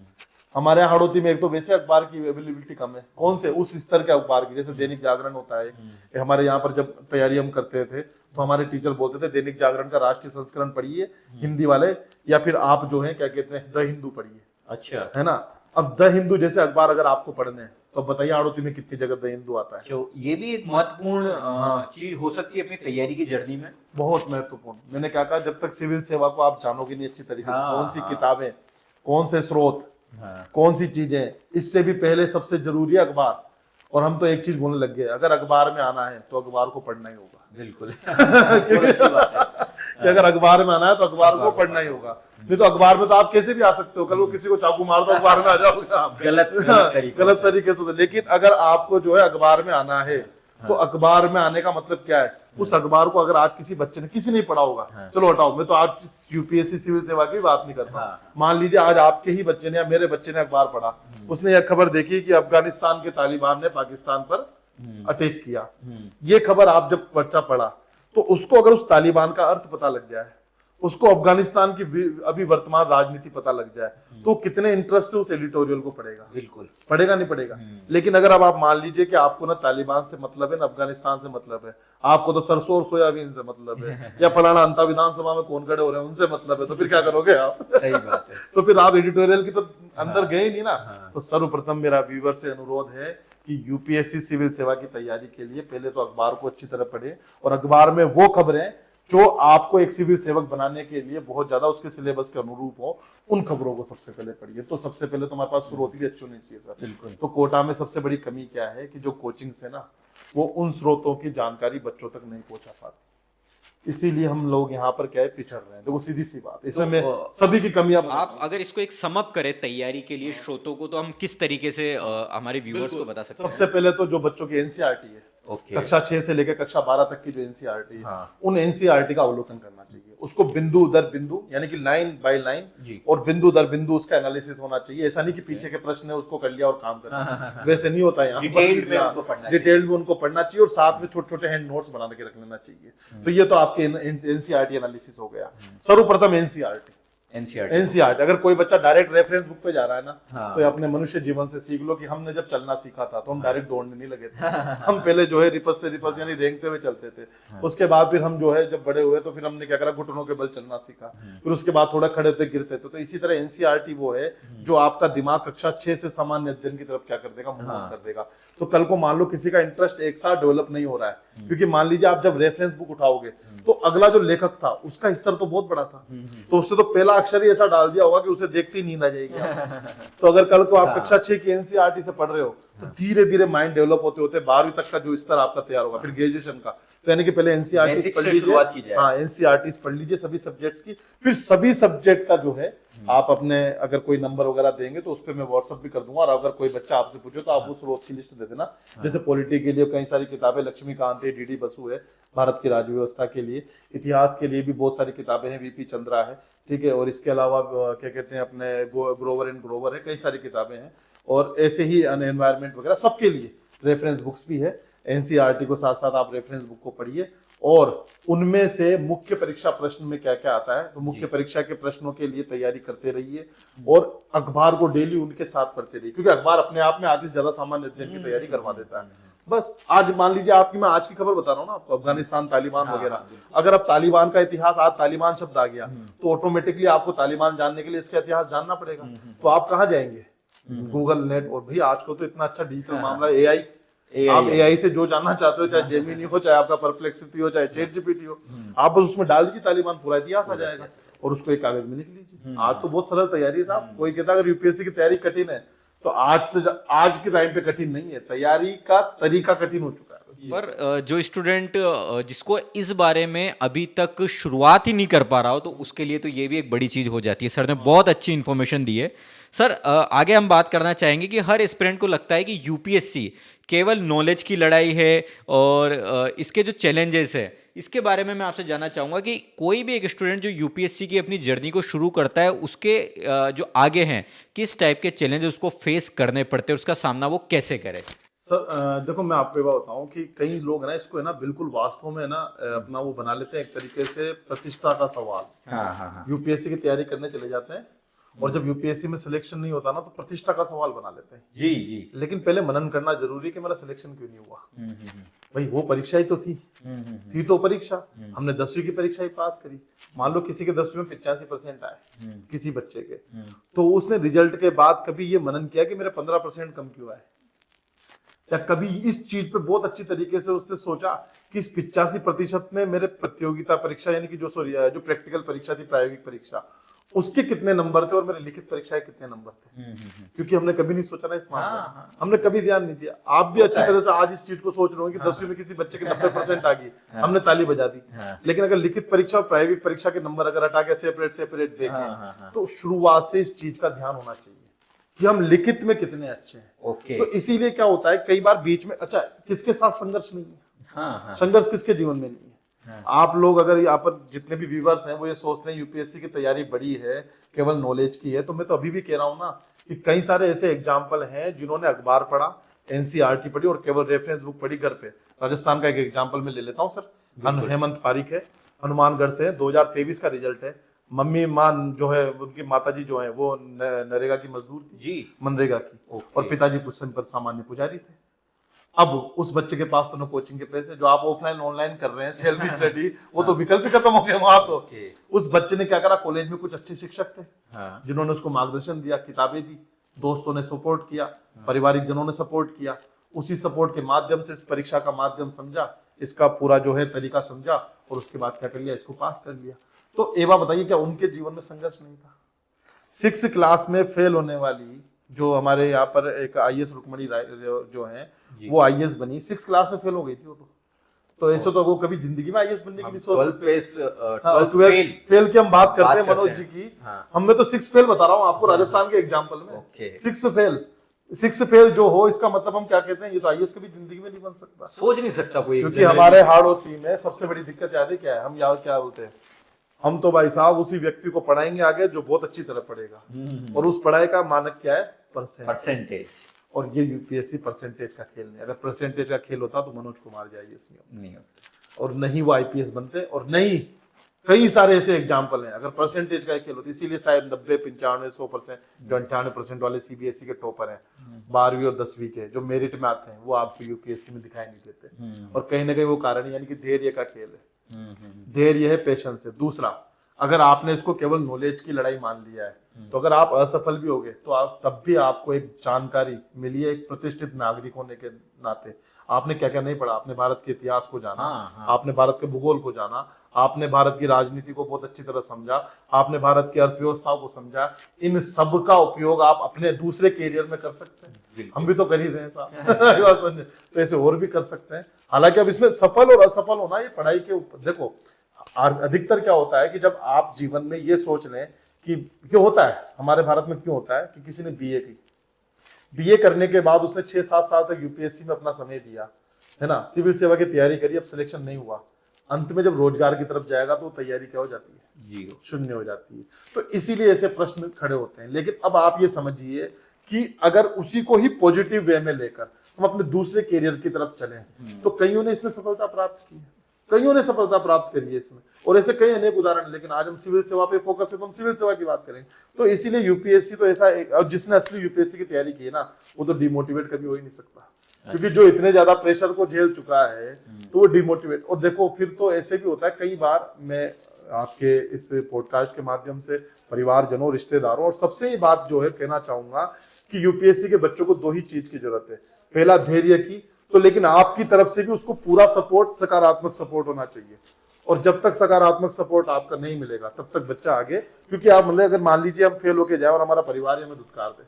हमारे यहाँ हड़ौती में एक तो वैसे अखबार की अवेलेबिलिटी कम है, कौन से उस स्तर के अखबार की, जैसे दैनिक जागरण होता है। ये हमारे यहाँ पर जब तैयारी हम करते थे तो हमारे टीचर बोलते थे दैनिक जागरण का राष्ट्रीय संस्करण पढ़िए हिंदी वाले, या फिर आप जो है क्या कहते हैं द हिंदू पढ़िए। अच्छा, है ना। अब द हिंदू जैसे अखबार अगर आपको पढ़ने हैं तो बताइए हड़ौती में कितनी जगह द हिंदू आता है। तो ये भी एक महत्वपूर्ण चीज हो सकती है अपनी तैयारी की जर्नी में। बहुत महत्वपूर्ण। मैंने क्या कहा, जब तक सिविल सेवा को आप जानोगे नहीं अच्छी तरीके से, हाँ, कौन सी हाँ। किताबें, कौन से स्रोत, हाँ। कौन सी चीजें, इससे भी पहले सबसे जरूरी है अखबार। और हम तो एक चीज बोलने लग गए, अगर अखबार में आना है तो अखबार को पढ़ना ही होगा। बिल्कुल बहुत अच्छी बात है। कि अगर अखबार में आना है तो अखबार को पढ़ना ही होगा। नहीं तो अखबार में तो आप कैसे भी आ सकते हो, कल को किसी को चाकू मार दो अखबार में आ जाओगे आप। गलत तरीके से। लेकिन अगर आपको जो है अखबार में आना है तो अखबार में आने का मतलब क्या है, उस अखबार को अगर आज किसी बच्चे ने, किसी नहीं पढ़ा होगा, चलो हटाओ, मैं तो आज यूपीएससी सिविल सेवा की बात नहीं करता। मान लीजिए आज आपके ही बच्चे ने या मेरे बच्चे ने अखबार पढ़ा, उसने यह खबर देखी कि अफगानिस्तान के तालिबान ने पाकिस्तान पर अटैक किया, ये खबर आप जब बच्चा पढ़ा तो उसको अगर उस तालिबान का अर्थ पता लग जाए, उसको अफगानिस्तान की अभी वर्तमान राजनीति पता लग जाए, तो कितने इंटरेस्ट से उस एडिटोरियल को पढ़ेगा। बिल्कुल पढ़ेगा नहीं पढ़ेगा। लेकिन अगर अब आप मान लीजिए कि आपको ना तालिबान से मतलब है ना अफगानिस्तान से मतलब है, आपको तो सरसों और सोयाबीन से मतलब है, या फलाना अंता विधानसभा में कौन खड़े हो रहे हैं उनसे मतलब है, तो फिर क्या करोगे आप। सही बात है। तो फिर आप एडिटोरियल की तो अंदर गए नहीं ना। तो सर्वप्रथम मेरा व्यूअर से अनुरोध है कि यूपीएससी सिविल सेवा की तैयारी के लिए पहले तो अखबार को अच्छी तरह पढ़े, और अखबार में वो खबरें जो आपको एक सिविल सेवक बनाने के लिए बहुत ज्यादा उसके सिलेबस के अनुरूप हो, उन खबरों को सबसे पहले पढ़िए। तो सबसे पहले तो हमारे पास स्रोत भी अच्छे होने चाहिए सर। बिल्कुल। तो कोटा में सबसे बड़ी कमी क्या है कि जो कोचिंग्स है ना, वो उन स्रोतों की जानकारी बच्चों तक नहीं पहुंचा पाती, इसीलिए हम लोग यहाँ पर क्या है पिछड़ रहे हैं। तो वो सीधी सी बात, इसमें मैं सभी की कमियां आप अगर इसको एक समअप करें तैयारी के लिए स्रोतों को, तो हम किस तरीके से हमारे व्यूअर्स को बता सकते हैं? सबसे पहले तो जो बच्चों की एनसीईआरटी है, कक्षा 6 से लेकर कक्षा 12 तक की जो एनसीईआरटी है, उन एनसीईआरटी का अवलोकन करना चाहिए। उसको बिंदु दर बिंदु, यानी कि लाइन बाय लाइन और बिंदु दर बिंदु उसका एनालिसिस होना चाहिए। ऐसा नहीं कि पीछे के प्रश्न है उसको कर लिया और काम कर, वैसे नहीं होता है। यहाँ डिटेल में उनको पढ़ना चाहिए और साथ में छोटे छोटे हैंड नोट्स बना के रख लेना चाहिए। तो ये तो आपके एनसीईआरटी एनालिसिस हो गया। सर्वप्रथम एनसीईआरटी। अगर कोई बच्चा डायरेक्ट रेफरेंस बुक पे जा रहा है ना, तो अपने मनुष्य जीवन से सीख लो कि हमने जब चलना सीखा था तो हम डायरेक्ट दौड़ने नहीं लगे थे। हम पहले जो है रिपसते यानी रेंगते हुए चलते थे। उसके बाद फिर हम जो है जब बड़े हुए तो फिर हमने क्या करा, घुटनों के बल चलना सीखा। फिर उसके बाद थोड़ा खड़े होते गिरते थे। तो इसी तरह एनसीईआरटी वो है जो आपका दिमाग कक्षा 6 से सामान्य अध्ययन की तरफ क्या कर देगा, मूव कर देगा। तो कल को मान लो किसी का इंटरेस्ट एक साथ डेवलप नहीं हो रहा है, क्योंकि मान लीजिए आप जब रेफरेंस बुक उठाओगे तो अगला जो लेखक था उसका स्तर तो बहुत बड़ा था, तो उससे तो पहला अक्षर ही ऐसा डाल दिया होगा कि उसे देखते ही नींद आ जाएगी। तो अगर कल को आप कक्षा 6 की एनसीईआरटी से पढ़ रहे हो तो धीरे धीरे माइंड डेवलप होते होते 12वीं तक का जो स्तर आपका तैयार होगा, फिर ग्रेजुएशन का। तो यानी कि पहले एनसीईआरटी पढ़ लीजिए, हाँ एनसीईआरटी पढ़ लीजिए सभी सब्जेक्ट्स की। फिर सभी सब्जेक्ट का जो है आप अपने अगर कोई नंबर वगैरह देंगे तो उस पर मैं व्हाट्सअप भी कर दूंगा, और अगर कोई बच्चा आपसे पूछे तो आप उस स्रोत की लिस्ट दे देना। जैसे पॉलिटी के लिए कई सारी किताबें, लक्ष्मीकांत है, डीडी बसु है भारत की राज्य व्यवस्था के लिए, इतिहास के लिए भी बहुत सारी किताबें हैं, वीपी चंद्रा है, ठीक है, और इसके अलावा क्या कहते हैं अपने ग्रोवर एंड ग्रोवर है, कई सारी किताबें हैं। और ऐसे ही एनवायरमेंट वगैरह सबके लिए रेफरेंस बुक्स भी है। एनसीईआरटी को साथ साथ आप रेफरेंस बुक को पढ़िए, और उनमें से मुख्य परीक्षा प्रश्न में क्या क्या आता है, तो मुख्य परीक्षा के प्रश्नों के लिए तैयारी करते रहिए, और अखबार को डेली उनके साथ पढ़ते रहिए, क्योंकि अखबार अपने आप में आधी से ज्यादा सामान्य अध्ययन की तैयारी करवा देता है। बस आज मान लीजिए आपकी, मैं आज की खबर बता रहा हूँ ना आपको, अफगानिस्तान तालिबान वगैरह, अगर अब तालिबान का इतिहास, आज तालिबान शब्द आ गया तो ऑटोमेटिकली आपको तालिबान जानने के लिए इसका इतिहास जानना पड़ेगा। तो आप कहाँ जाएंगे, गूगल नेट। और भी आज को तो इतना अच्छा डिजिटल मामला है, एआई। आप एआई से जो जानना चाहते हो, चाहे जेमिनी हो, चाहे आपका परप्लेक्सिटी हो, चाहे चैट जीपीटी हो, आप बस उसमें डाल दीजिए तालिबान, पूरा इतिहास आ जाएगा, और उसको एक कागज में लिख लीजिए। आज तो बहुत सरल तैयारी है साहब। कोई कहता है अगर यूपीएससी की तैयारी कठिन है, तो आज के टाइम पे कठिन नहीं है, तैयारी का तरीका कठिन हो चुका है। पर जो स्टूडेंट जिसको इस बारे में अभी तक शुरुआत ही नहीं कर पा रहा हो, तो उसके लिए तो ये भी एक बड़ी चीज़ हो जाती है। सर ने बहुत अच्छी इन्फॉर्मेशन दी है। सर आगे हम बात करना चाहेंगे कि हर एस्पिरेंट को लगता है कि यूपीएससी केवल नॉलेज की लड़ाई है, और इसके जो चैलेंजेस है इसके बारे में मैं आपसे जानना चाहूँगा कि कोई भी एक स्टूडेंट जो यूपीएससी की अपनी जर्नी को शुरू करता है, उसके जो आगे हैं किस टाइप के चैलेंजेस उसको फेस करने पड़ते हैं, उसका सामना वो कैसे करे? सर देखो मैं आपको ये बात बताऊं कि कई लोग ना इसको है ना बिल्कुल वास्तव में ना अपना वो बना लेते हैं एक तरीके से प्रतिष्ठा का सवाल। यूपीएससी की तैयारी करने चले जाते हैं और जब यूपीएससी में सिलेक्शन नहीं होता ना तो प्रतिष्ठा का सवाल बना लेते हैं। जी जी। लेकिन पहले मनन करना जरूरी है कि मेरा सिलेक्शन क्यों नहीं हुआ। भाई वो परीक्षा ही तो थी तो परीक्षा, हमने 10वीं की परीक्षा ही पास करी। मान लो किसी के 10वीं में 85% आए किसी बच्चे के, तो उसने रिजल्ट के बाद कभी ये मनन किया कि मेरे 15% कम क्यों आए, या कभी इस चीज पे बहुत अच्छी तरीके से उसने सोचा कि इस 85% में मेरे प्रतियोगिता परीक्षा यानी कि जो जो प्रैक्टिकल परीक्षा थी, प्रायोगिक परीक्षा, उसके कितने नंबर थे और मेरे लिखित परीक्षा के कितने नंबर थे। क्योंकि हमने कभी नहीं सोचा ना इस मामले में, हमने कभी ध्यान नहीं दिया। आप भी अच्छी तरह से आज इस चीज को सोच रहे हो कि 10वीं में किसी बच्चे के 90% आ गई, हमने ताली बजा दी। लेकिन अगर लिखित परीक्षा और प्रायोगिक परीक्षा के नंबर अगर हटा के सेपरेट देखें तो शुरुआत से इस चीज का ध्यान होना चाहिए कि हम लिखित में कितने अच्छे हैं। तो इसीलिए क्या होता है कई बार बीच में, अच्छा किसके साथ संघर्ष नहीं है, संघर्ष किसके जीवन में नहीं है। आप लोग अगर यहाँ पर जितने भी व्यूअर्स हैं वो ये सोचते हैं यूपीएससी की तैयारी बड़ी है, केवल नॉलेज की है, तो मैं तो अभी भी कह रहा हूँ ना कि कई सारे ऐसे एग्जाम्पल हैं जिन्होंने अखबार पढ़ा, एनसीईआरटी पढ़ी और केवल रेफरेंस बुक पढ़ी घर पे। राजस्थान का एक एग्जाम्पल मैं ले लेता हूँ सर, हेमंत पारिक है, हनुमानगढ़ से, 2023 का रिजल्ट है। मम्मी मान जो है उनकी माताजी जो है वो नरेगा की मजदूर थी जी, मनरेगा की, और पिताजी पर सामान्य पुजारी थे। अब उस बच्चे के पास तो ना कोचिंग के पैसे, जो आप ऑफलाइन ऑनलाइन कर रहे हैं सेल्फ स्टडी, वो तो विकल्प ही खत्म हो गया वहां तो। उस बच्चे ने क्या करा, कॉलेज में कुछ अच्छे शिक्षक थे जिन्होंने उसको मार्गदर्शन दिया, किताबें दी, दोस्तों ने सपोर्ट किया, पारिवारिक जनों ने सपोर्ट किया। उसी सपोर्ट के माध्यम से इस परीक्षा का माध्यम समझा, इसका पूरा जो है तरीका समझा और उसके बाद क्या कर लिया, इसको पास कर लिया। तो एवा बताइए क्या उनके जीवन में संघर्ष नहीं था? 6th क्लास में फेल होने वाली जो हमारे यहाँ पर एक आईएएस रुक्मणी जो है वो आईएएस बनी, 6th क्लास में फेल हो गई थी वो तो ऐसे तो वो कभी जिंदगी में आईएएस बनने की नहीं सोच सकते। 12th फेल की हम बात करते हैं मनोज जी की, हमें तो 6th फेल बता रहा हूँ आपको राजस्थान के एग्जाम्पल में। 6th फेल जो हो इसका मतलब हम क्या कहते हैं, ये तो आईएएस कभी जिंदगी में नहीं बन सकता, सोच नहीं सकता कोई। क्योंकि हमारे हाड़ोती में सबसे बड़ी दिक्कत याद है क्या है, हम याद क्या बोलते हैं, हम तो भाई साहब उसी व्यक्ति को पढ़ाएंगे आगे जो बहुत अच्छी तरह पढ़ेगा, और उस पढ़ाई का मानक क्या है, परसेंटेज। और ये यूपीएससी परसेंटेज का खेल नहीं, अगर परसेंटेज का खेल होता तो मनोज कुमार जी आईएएस नहीं होते, और नहीं वो आईपीएस बनते, और नहीं कई सारे ऐसे एग्जाम्पल हैं अगर परसेंटेज का खेल होता। इसीलिए शायद 90, 95, 100% जो 98% वाले सीबीएसई के टॉपर हैं 12वीं और 10वीं के जो मेरिट में आते हैं, वो आपको यूपीएससी में दिखाई नहीं देते। और कहीं ना कहीं वो कारण यानी कि धैर्य का खेल है, धैर्य है, पेशेंस है। दूसरा, अगर आपने इसको केवल नॉलेज की लड़ाई मान लिया है तो अगर आप असफल भी होगे तो आप तब भी आपको एक जानकारी मिली है, एक प्रतिष्ठित नागरिक होने के नाते आपने क्या क्या नहीं पढ़ा, आपने भारत के इतिहास को जाना, आपने भारत के भूगोल को जाना, आपने भारत की राजनीति को बहुत अच्छी तरह समझा, आपने भारत की अर्थव्यवस्थाओं को समझा। इन सब का उपयोग आप अपने दूसरे करियर में कर सकते हैं, हम भी तो कर ही रहे हैं साहब तो ऐसे और भी कर सकते हैं। हालांकि अब इसमें सफल और असफल होना ये पढ़ाई के ऊपर, देखो अधिकतर क्या होता है कि जब आप जीवन में ये सोच लें कि क्यों होता है हमारे भारत में, क्यों होता है कि किसी ने बीए करने के बाद उसने 6-7 साल तक यूपीएससी में अपना समय दिया है ना, सिविल सेवा की तैयारी करी, अब सिलेक्शन नहीं हुआ, अंत में जब रोजगार की तरफ जाएगा तो तैयारी क्या हो जाती है, जीरो, शून्य हो जाती है। तो इसीलिए ऐसे प्रश्न खड़े होते हैं। लेकिन अब आप ये समझिए कि अगर उसी को ही पॉजिटिव वे में लेकर हम अपने दूसरे करियर की तरफ चलें तो कईयों ने इसमें सफलता प्राप्त की है, कईयों ने सफलता प्राप्त करी है इसमें, और ऐसे कई अनेक उदाहरण। लेकिन आज हम सिविल सेवा पे फोकस है तो हम सिविल सेवा की बात करेंगे। तो इसीलिए यूपीएससी तो ऐसा, और जिसने असली यूपीएससी की तैयारी की है ना वो तो डिमोटिवेट कभी हो ही नहीं सकता, क्योंकि जो इतने ज्यादा प्रेशर को झेल चुका है तो वो डिमोटिवेट। और देखो फिर तो ऐसे भी होता है, कई बार मैं आपके इस पॉडकास्ट के माध्यम से परिवारजनों, रिश्तेदारों और सबसे ये बात जो है कहना चाहूंगा कि यूपीएससी के बच्चों को 2 ही चीज की जरूरत है। पहला धैर्य की, तो लेकिन आपकी तरफ से भी उसको पूरा सपोर्ट, सकारात्मक सपोर्ट होना चाहिए। और जब तक सकारात्मक सपोर्ट आपका नहीं मिलेगा तब तक बच्चा आगे, क्योंकि आप मतलब अगर मान लीजिए हम फेल होके जाए और हमारा परिवार हमें धुतकार दे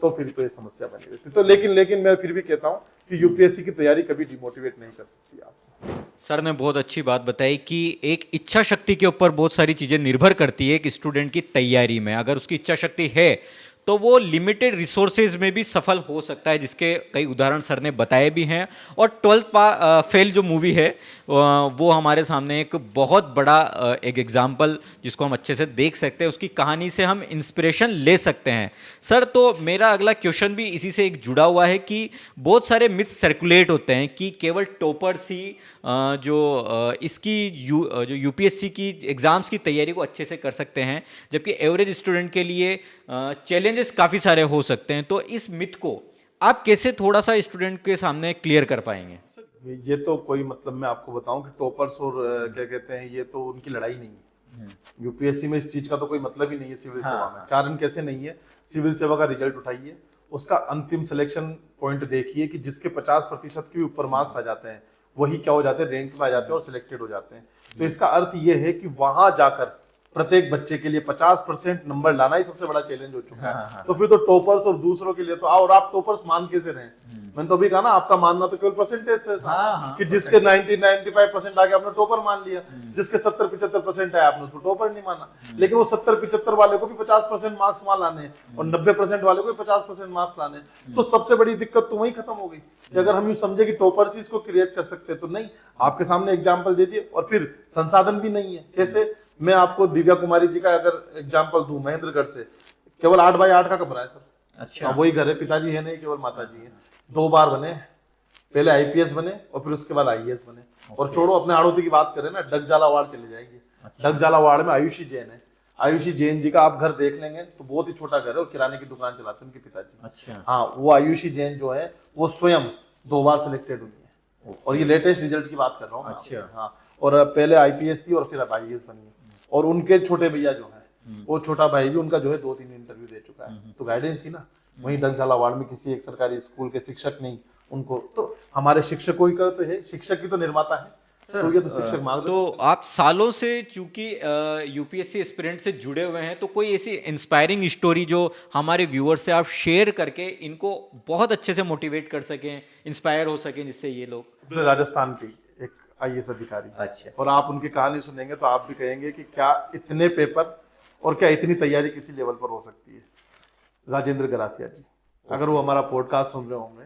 तो फिर तो ये समस्या बनी रहती। तो लेकिन मैं फिर भी कहता हूँ कि यूपीएससी की तैयारी कभी डिमोटिवेट नहीं कर सकती आप। सर ने बहुत अच्छी बात बताई कि एक इच्छा शक्ति के ऊपर बहुत सारी चीज़ें निर्भर करती है एक स्टूडेंट की तैयारी में। अगर उसकी इच्छा शक्ति है तो वो लिमिटेड रिसोर्सेज में भी सफल हो सकता है, जिसके कई उदाहरण सर ने बताए भी हैं। और 12th फेल जो मूवी है वो हमारे सामने एक बहुत बड़ा एक एग्जाम्पल जिसको हम अच्छे से देख सकते हैं, उसकी कहानी से हम इंस्पिरेशन ले सकते हैं। सर, तो मेरा अगला क्वेश्चन भी इसी से एक जुड़ा हुआ है कि बहुत सारे मिथ्स सर्कुलेट होते हैं कि केवल टॉपर्स ही जो यूपीएससी की एग्ज़ाम्स की तैयारी को अच्छे से कर सकते हैं, जबकि एवरेज स्टूडेंट के लिए चैलेंजेस काफ़ी सारे हो सकते हैं। तो इस मिथ को आप कैसे थोड़ा सा स्टूडेंट के सामने क्लियर कर पाएंगे? ये तो कोई मतलब मैं आपको बताऊं कि टॉपर्स और क्या कहते हैं, ये तो उनकी लड़ाई नहीं है। यूपीएससी में इस चीज का तो कोई मतलब ही नहीं है सिविल सेवा में। कारण कैसे नहीं है? सिविल सेवा का रिजल्ट उठाइए, उसका अंतिम सिलेक्शन पॉइंट देखिए कि जिसके 50% के भी ऊपर मार्क्स आ जाते हैं वही क्या हो जाते हैं, रैंक में आ जाते हैं और सिलेक्टेड हो जाते हैं। तो इसका अर्थ ये है कि वहां जाकर प्रत्येक बच्चे के लिए 50% नंबर लाना ही सबसे बड़ा चैलेंज हो चुका है। तो फिर तो टॉपर्स और दूसरों के लिए तो और आप टॉपर्स मान कैसे रहे? मैंने तो अभी कहा ना, आपका मानना तो केवल परसेंटेज से कि जिसके 90-95% आ गया आपने टॉपर मान लिया, जिसके 70-75% आया आपने उसको टॉपर नहीं माना। लेकिन वो 70-75 वाले को भी 50% मार्क्स वहां लाने हैं और 90% वाले को भी 50% मार्क्स लाने हैं। तो सबसे बड़ी दिक्कत तो वही खत्म हो गई कि अगर हम यूं समझे कि टॉपर्स ही इसको क्रिएट कर सकते हैं, तो नहीं। आपके सामने एग्जाम्पल दे दिए और फिर संसाधन भी नहीं है। कैसे? मैं आपको दिव्या कुमारी जी का अगर एग्जाम्पल दूं, महेंद्रगढ़ से, केवल 8x8 का कमरा है सर। अच्छा, वही घर है, पिताजी है नहीं, केवल माता जी है। 2 बार बने, पहले आईपीएस बने और फिर उसके बाद आईएएस बने। और छोड़ो, अपने आड़ोती की बात करें ना, डगजाला वार्ड चले जाएंगे। डगजाला वार्ड में आयुषी जैन है। आयुषी जैन जी का आप घर देख लेंगे तो बहुत ही छोटा घर है और किराने की दुकान चलाते हैं उनके पिताजी। अच्छा, हाँ, वो आयुषी जैन जो है वो स्वयं 2 बार सिलेक्टेड हुई है और ये लेटेस्ट रिजल्ट की बात कर रहा हूँ। अच्छा, हाँ, और पहले आईपीएस थी और फिर अब आईएएस बनी है। और उनके छोटे भैया जो है, वो छोटा भाई भी उनका जो है 2-3 इंटरव्यू दे चुका है। तो गाइडेंस थी ना। वहीं डगझाला वार्ड में किसी एक सरकारी स्कूल के शिक्षक नहीं उनको, तो हमारे शिक्षकों का तो है, शिक्षक की तो निर्माता है सर। तो ये तो शिक्षक मार्गदर्शन। तो आप सालों से चूंकि यूपीएससी एस्पिरेंट से जुड़े हुए हैं, तो कोई ऐसी इंस्पायरिंग स्टोरी जो हमारे व्यूअर्स से आप शेयर करके इनको बहुत अच्छे से मोटिवेट कर सकें, इंस्पायर हो सकें, जिससे ये लोग। राजस्थान के एक आईएएस अधिकारी, अच्छा, और आप उनकी कहानी सुनेंगे तो आप भी कहेंगे कि क्या इतने पेपर और क्या इतनी तैयारी किसी लेवल पर हो सकती है। राजेंद्र गरासिया जी, अगर वो हमारा पॉडकास्ट सुन रहे होंगे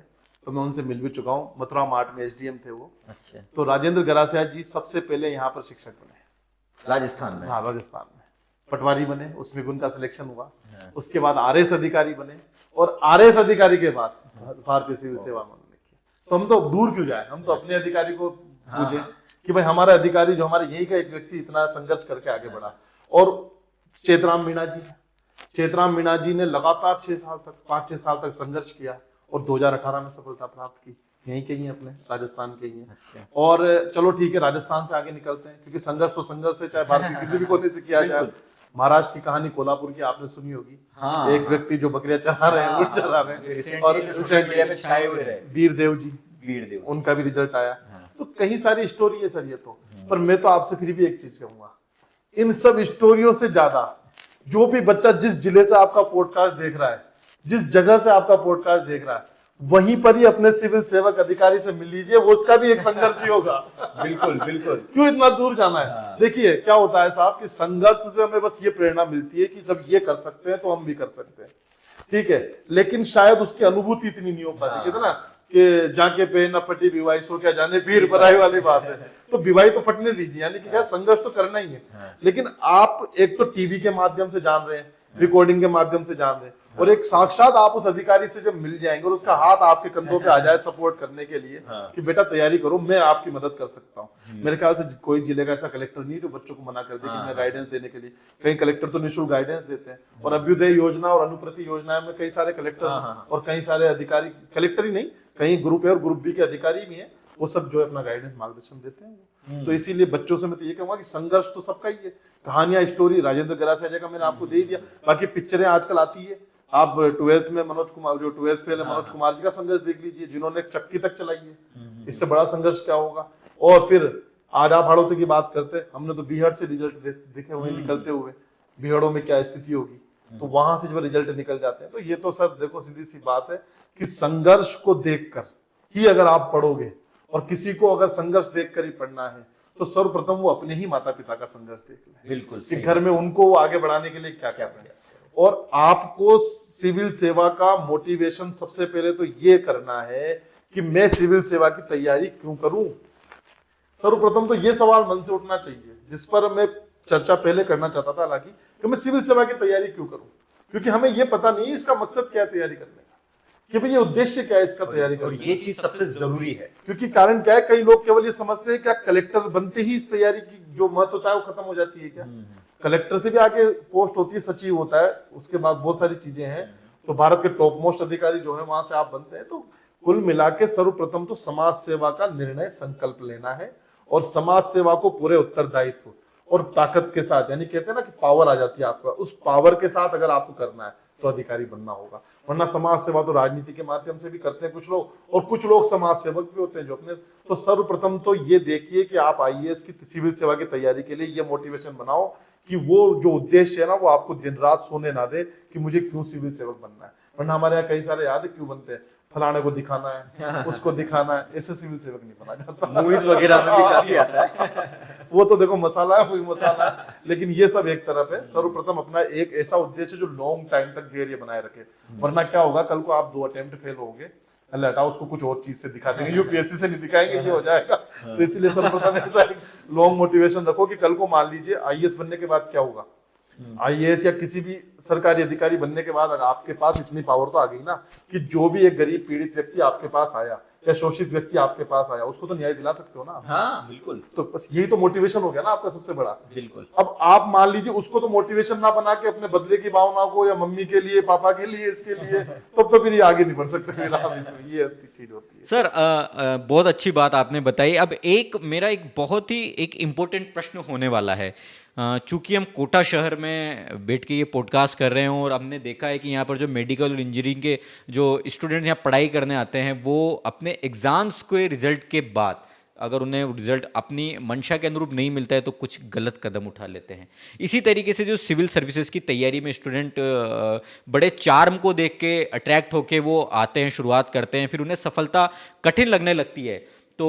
तो मैं उनसे मिल भी चुका हूँ। मथुरा मार्ट में एसडीएम थे वो। अच्छा, तो राजेंद्र गरासिया जी सबसे पहले यहाँ पर शिक्षक बने राजस्थान में। हाँ, राजस्थान में पटवारी बने, उसमें भी उनका सिलेक्शन हुआ। उसके बाद आरएस अधिकारी बने और आरएस अधिकारी के बाद भारतीय सिविल सेवा में उन्होंने किया। तो हम तो दूर क्यों जाए, हम तो अपने अधिकारी को पूछे कि भाई हमारा अधिकारी जो हमारे यही का एक व्यक्ति इतना संघर्ष करके आगे बढ़ा। और चेतराम मीणा जी, चेतराम मीणा जी ने लगातार 5-6 साल तक संघर्ष किया और 2018 में सफलता प्राप्त की। यहीं के ही हैं, अपने राजस्थान के ही हैं। अच्छा। और चलो ठीक है, राजस्थान से आगे निकलते हैं क्योंकि संघर्ष तो संघर्ष है, चाहे भारत के किसी भी कोने से किया जाए। महाराष्ट्र की कहानी कोल्हापुर की आपने सुनी होगी। हाँ, एक व्यक्ति जो बकरियां चरा रहे हैं, ऊंट चरा रहे हैं, और वीरदेव जी, वीरदेव, उनका भी रिजल्ट आया। तो कई सारी स्टोरी है सर ये तो। पर मैं तो आपसे फिर भी एक चीज कहूंगा, इन सब स्टोरियों से ज्यादा जो भी बच्चा जिस जिले से आपका पॉडकास्ट देख रहा है, जिस जगह से आपका पॉडकास्ट देख रहा है, वहीं पर ही अपने सिविल सेवक अधिकारी से मिल लीजिए, वो उसका भी एक संघर्ष ही होगा। बिल्कुल बिल्कुल। क्यों इतना दूर जाना है? देखिए क्या होता है साहब कि संघर्ष से हमें बस ये प्रेरणा मिलती है कि सब ये कर सकते हैं तो हम भी कर सकते हैं, ठीक है। लेकिन शायद उसकी अनुभूति इतनी नहीं हो पाती। कहते ना कि जाके पे न फटी बिवाई सो क्या जाने पीर बराई वाली बात है। तो बिवाई तो फटने दीजिए, यानी कि क्या, संघर्ष तो करना ही है। लेकिन आप एक तो टीवी के माध्यम से जान रहे हैं, रिकॉर्डिंग के माध्यम से जान रहे हैं, और एक साक्षात आप उस अधिकारी से जब मिल जाएंगे और उसका हाथ आपके कंधों पे आ जाए सपोर्ट करने के लिए कि बेटा तैयारी करो, मैं आपकी मदद कर सकता हूँ। मेरे ख्याल से कोई जिले का ऐसा कलेक्टर नहीं जो बच्चों को मना कर दे कि मैं गाइडेंस देने के लिए। कई कलेक्टर तो निःशुल्क गाइडेंस देते हैं, और अभ्युदय योजना और अनुप्रति योजना में कई सारे कलेक्टर और कई सारे अधिकारी, कलेक्टर ही नहीं, कहीं ग्रुप ए और ग्रुप बी के अधिकारी भी हैं, वो सब जो है अपना गाइडेंस मार्गदर्शन देते हैं। तो इसीलिए बच्चों से मैं तो ये कहूंगा कि संघर्ष तो सबका ही है। कहानियां, स्टोरी राजेंद्र गरासिया जी का मैंने आपको दे ही दिया। बाकी पिक्चरें आजकल आती है, आप 12th में मनोज कुमार, जो 12th फेल है, मनोज कुमार जी का संघर्ष देख लीजिए, जिन्होंने चक्की तक चलाई है। इससे बड़ा संघर्ष क्या होगा? और फिर आज आप हाड़ौती की बात करते, हमने तो बीहड़ से रिजल्ट देखे हुए निकलते हुए, बीहड़ों में क्या स्थिति होगी, तो वहां से जब रिजल्ट निकल जाते हैं। तो ये तो सर देखो सीधी सी बात है कि संघर्ष को देखकर ही अगर आप पढ़ोगे, और किसी को अगर संघर्ष देखकर ही पढ़ना है, तो सर्वप्रथम वो अपने ही माता पिता का संघर्ष देख ले। बिल्कुल कि घर में उनको वो आगे बढ़ाने के लिए क्या क्या पड़े। और आपको सिविल सेवा का मोटिवेशन सबसे पहले तो ये करना है कि मैं सिविल सेवा की तैयारी क्यों करूं। सर्वप्रथम तो ये सवाल मन से उठना चाहिए, जिस पर मैं चर्चा पहले करना चाहता था, हालांकि कि मैं सिविल सेवा की तैयारी क्यों करूं, क्योंकि हमें ये पता नहीं है इसका मकसद क्या है तैयारी करने का, कि भाई ये उद्देश्य क्या है इसका तैयारी करने का। ये चीज सबसे जरूरी है, क्योंकि कारण क्या है, कई लोग केवल ये समझते हैं क्या कलेक्टर बनते ही इस तैयारी की जो महत्वता है वो खत्म हो जाती है क्या। कलेक्टर से भी आगे पोस्ट होती है, सचिव होता है, उसके बाद बहुत सारी चीजें हैं, तो भारत के टॉप मोस्ट अधिकारी जो है वहां से आप बनते हैं। तो कुल मिला के सर्वप्रथम तो समाज सेवा का निर्णय संकल्प लेना है, और समाज सेवा को पूरे उत्तरदायित्व और ताकत के साथ, यानी कहते हैं ना कि पावर आ जाती है आपका, उस पावर के साथ अगर आपको करना है तो अधिकारी बनना होगा। वरना समाज सेवा तो राजनीति के माध्यम से भी करते हैं कुछ लोग, और कुछ लोग समाज सेवक भी होते हैं जो अपने। तो सर्वप्रथम तो ये देखिए कि आप आईएएस की सिविल सेवा की तैयारी के लिए ये मोटिवेशन बनाओ कि वो जो उद्देश्य है ना वो आपको दिन रात सोने ना दे कि मुझे क्यों सिविल सेवक बनना है। वरना हमारे यहाँ कई सारे याद है क्यों बनते हैं, फलाने को दिखाना है, उसको दिखाना है, ऐसे सिविल सेवक नहीं बना जाता। मूवीज वगैरह में भी काफी आता है। वो तो देखो मसाला है, वही मसाला है, लेकिन ये सब एक तरफ है। सर्वप्रथम अपना एक ऐसा उद्देश्य जो लॉन्ग टाइम तक धैर्य बनाए रखे, वरना क्या होगा, कल को आप 2 अटेम्प्ट फेल होंगे, अल्लाह हटाओ उसको कुछ और चीज से दिखा देंगे, यूपीएससी से नहीं दिखाएंगे, ये हो जाएगा। तो इसलिए सर्वप्रथम ऐसा लॉन्ग मोटिवेशन रखो कि कल को मान लीजिए आईएएस बनने के बाद क्या होगा, आईएएस या किसी भी सरकारी अधिकारी बनने के बाद अगर आपके पास इतनी पावर तो आ गई ना कि जो भी एक गरीब पीड़ित व्यक्ति आपके पास आया या शोषित व्यक्ति आपके पास आया उसको तो न्याय दिला सकते हो ना। हाँ बिल्कुल, तो बस यही तो मोटिवेशन हो गया ना आपका सबसे बड़ा। बिल्कुल। अब आप मान लीजिए उसको तो मोटिवेशन ना बना के अपने बदले की भावनाओं को, या मम्मी के लिए, पापा के लिए, इसके लिए, तब तो फिर ये आगे नहीं बढ़ सकते। फिर आप इसमें ये चीज होती है। सर बहुत अच्छी बात आपने बताई। अब मेरा एक बहुत ही एक इम्पोर्टेंट प्रश्न होने वाला है। चूंकि हम कोटा शहर में बैठ के ये पॉडकास्ट कर रहे हैं और हमने देखा है कि यहाँ पर जो मेडिकल और इंजीनियरिंग के जो स्टूडेंट्स यहाँ पढ़ाई करने आते हैं वो अपने एग्ज़ाम्स के रिजल्ट के बाद अगर उन्हें रिजल्ट अपनी मंशा के अनुरूप नहीं मिलता है तो कुछ गलत कदम उठा लेते हैं। इसी तरीके से जो सिविल सर्विसेज की तैयारी में स्टूडेंट बड़े चार्म को देख के अट्रैक्ट होके वो आते हैं, शुरुआत करते हैं, फिर उन्हें सफलता कठिन लगने लगती है, तो